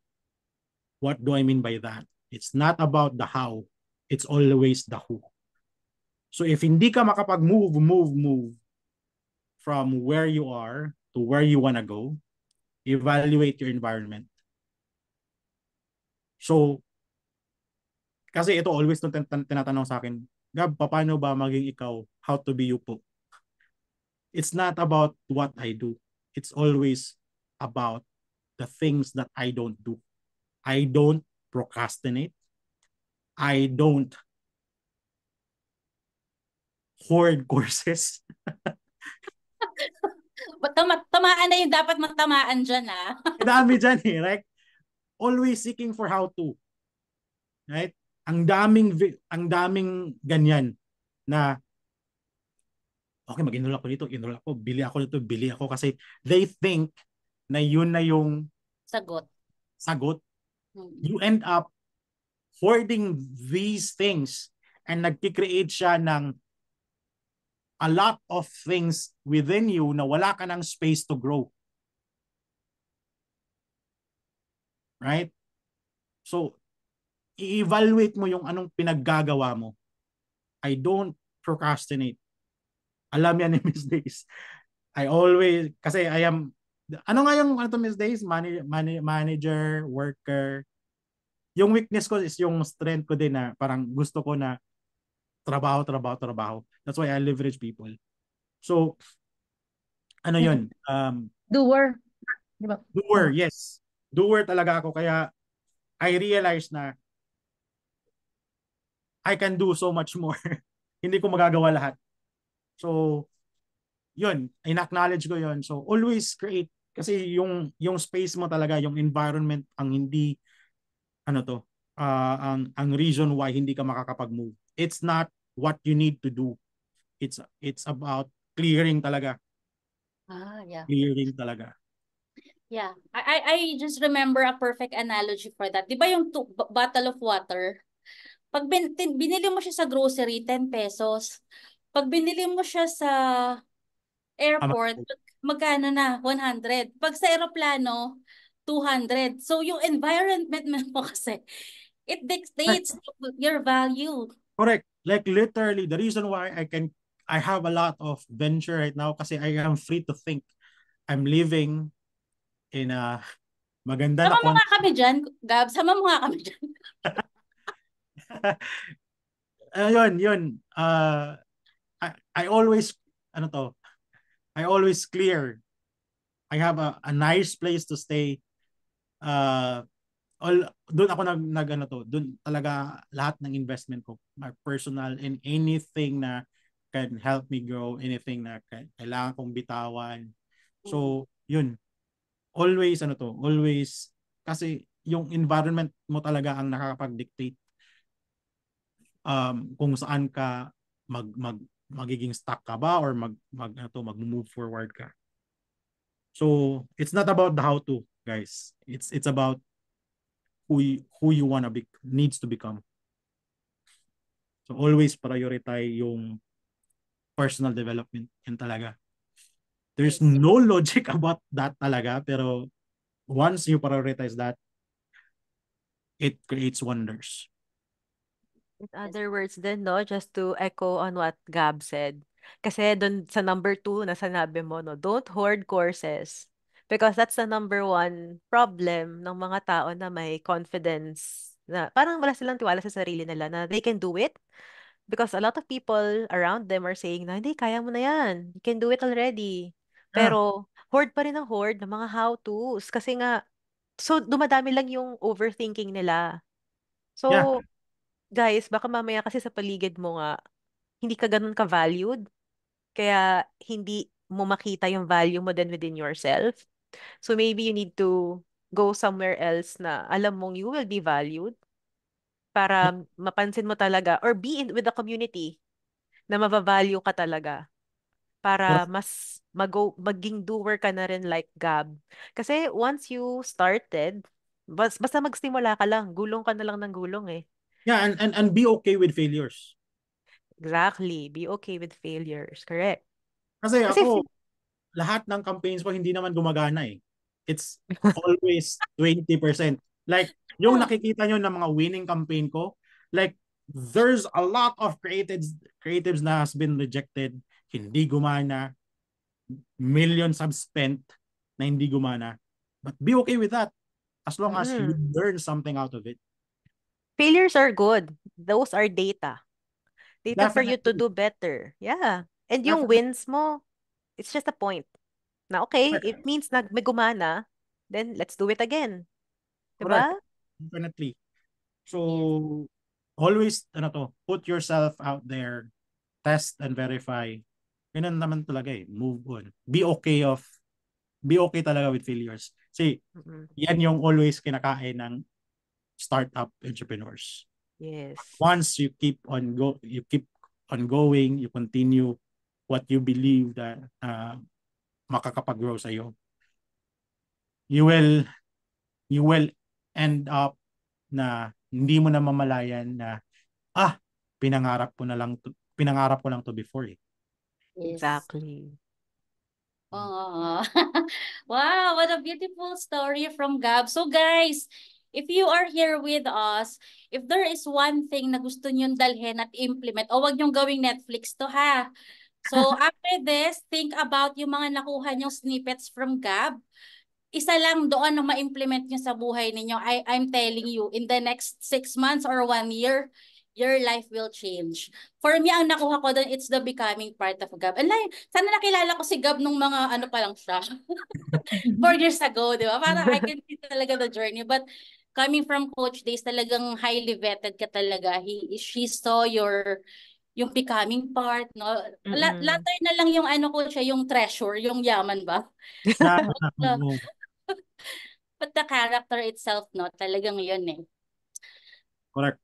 What do I mean by that? It's not about the how. It's always the who. So if hindi ka makapag-move from where you are to where you want to go, evaluate your environment. So, kasi ito always tinatanong sa akin, Gab, paano ba maging ikaw? How to be you po? It's not about what I do. It's always about the things that I don't do. I don't procrastinate. I don't hoard courses. Tamaan na yung dapat matamaan dyan, ah. Dami dyan eh, right? Always seeking for how to. Right? Ang daming ganyan na okay, mag-enroll ako dito, enroll ako, bili ako kasi they think na yun na yung sagot. You end up hoarding these things and nagki-create siya ng a lot of things within you na wala ka ng space to grow. Right? So, i-evaluate mo yung anong pinaggagawa mo. I don't procrastinate. Alam yan ni Miss Days. Kasi I am, ano nga yung Miss Days? Manager, worker. Yung weakness ko is yung strength ko din na parang gusto ko na trabaho. That's why I leverage people. So, ano yun? Doer. Diba? Doer, yes. Doer talaga ako. Kaya I realized na I can do so much more. Hindi ko magagawa lahat. So, yun, in-acknowledge ko yun. So, always create. Kasi yung space mo talaga, yung environment, ang hindi, ano to, ang reason why hindi ka makakapag-move. It's not what you need to do. It's about clearing talaga. Yeah. Clearing talaga. Yeah. I just remember a perfect analogy for that. Di ba yung bottle of water? Pag binili mo siya sa grocery, 10 pesos. Pag binili mo siya sa Tama. airport, magkano na? 100. Pag sa aeroplano, 200. So yung environment mo kasi, it dictates your value. Correct. Like literally, the reason why I have a lot of venture right now kasi I am free to think. I'm living in a maganda na Sama mo nga kami dyan, Gab. Sama mo nga kami dyan. yun. I always, ano to, I always clear. I have a nice place to stay. Doon ako nag ano to, doon talaga lahat ng investment ko, my personal in anything na can help me grow, anything na kailangan kong bitawan. So, yun. Always ano to, always kasi yung environment mo talaga ang nakakapag-dictate kung saan ka magiging stuck ka ba or mag-move forward ka. So, it's not about the how to, guys. It's about who you wanna be needs to become. So, always prioritize yung personal development. Yan talaga. There's no logic about that talaga, pero once you prioritize that, it creates wonders. In other words then, no, just to echo on what Gab said. Kasi doon sa number 2 na sinabi mo, no, don't hoard courses. Because that's the number 1 problem ng mga tao na may confidence na parang wala silang tiwala sa sarili nila na they can do it. Because a lot of people around them are saying na, hindi, kaya mo na yan. You can do it already. Yeah. Pero hoard pa rin ang hoard ng mga how-tos. Kasi nga, so dumadami lang yung overthinking nila. So, Yeah. guys, baka mamaya kasi sa paligid mo nga, hindi ka ganun ka-valued. Kaya hindi mo makita yung value mo then within yourself. So maybe you need to go somewhere else na alam mong you will be valued para mapansin mo talaga or be in with the community na mabavalue ka talaga para mas maging doer ka na rin like Gab. Kasi once you started, basta magsimula ka lang, gulong ka na lang ng gulong eh. Yeah, and be okay with failures. Exactly. Be okay with failures. Correct. Kasi Kasi ako, lahat ng campaigns ko hindi naman gumagana eh. It's always 20%. Like, yung nakikita nyo ng mga winning campaign ko, like, there's a lot of creatives na has been rejected, hindi gumana, millions have spent na hindi gumana. But be okay with that as long as you learn something out of it. failures are good. Those are data. Data for you to Definitely. do better. Yeah. And yung Definitely. wins mo, it's just a point. Na okay, it means na may gumana, then let's do it again. Correct. Diba? Definitely. So, always, put yourself out there, test and verify. Ganun naman talaga eh. Move on. Be okay talaga with failures. See, yan yung always kinakain ng startup entrepreneurs. Yes. Once you keep on going, you continue what you believe that makakapag-grow sa iyo. You will end up na hindi mo na mamalayan na pinangarap ko lang to before eh. Exactly. Oh, wow, what a beautiful story from Gab. So guys, if you are here with us, if there is one thing na gusto niyong dalhin at implement, o wag niyong gawing Netflix to ha. So after this, think about yung mga nakuha niyong snippets from Gab. Isa lang doon na ma-implement niyo sa buhay ninyo. I'm telling you, in the next 6 months or 1 year, your life will change. For me, ang nakuha ko doon, it's the becoming part of Gab. And like, sana nakilala ko si Gab nung mga ano pa lang siya. 4 years ago, di ba? Para I can see talaga the journey. But coming from Coach Days, talagang highly vetted ka talaga. She saw yung becoming part, no? Mm-mm. Latter na lang yung ano ko siya, yung treasure, yung yaman ba? Na, Uh, oo, But the character itself, no? Talagang yun eh. correct.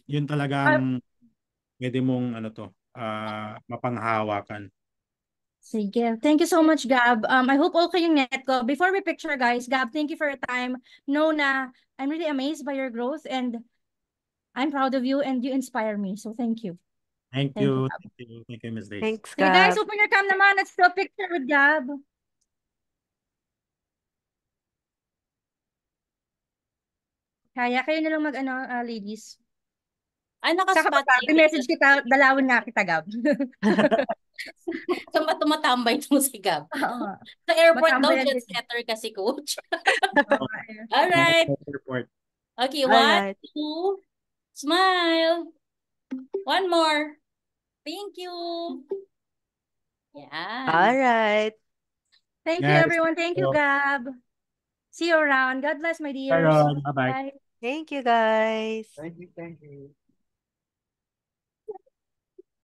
Yun Ah, talagang pwede mong ano to, mapanghawakan. sige. Thank you so much, Gab. I hope okay yung net ko. Before we picture, guys, Gab, thank you for your time. Know na I'm really amazed by your growth and I'm proud of you and you inspire me. So thank you. Thank Thank you, you. Gab. Thank you, Miss Days. Thanks, Sige, guys, Gab. open your cam naman. Let's do a picture with Gab. Kaya kayo na lang mag-ano, ladies. Ay, Saka nakaspot pag message kita, dalawin na kita, Gab. Saan ba tumatambay itong si Gab? Oo nga. Sa airport daw, Matambayan jet din. setter kasi, Coach. Oo nga eh. Alright. Report. Okay, one, Alright. two, smile. One more. Thank you. Yan. Alright. Thank you, Yes. everyone. Thank you, Gab. See you around. God bless, my dears. Sharon, bye-bye. Bye. Thank you, guys. Thank you.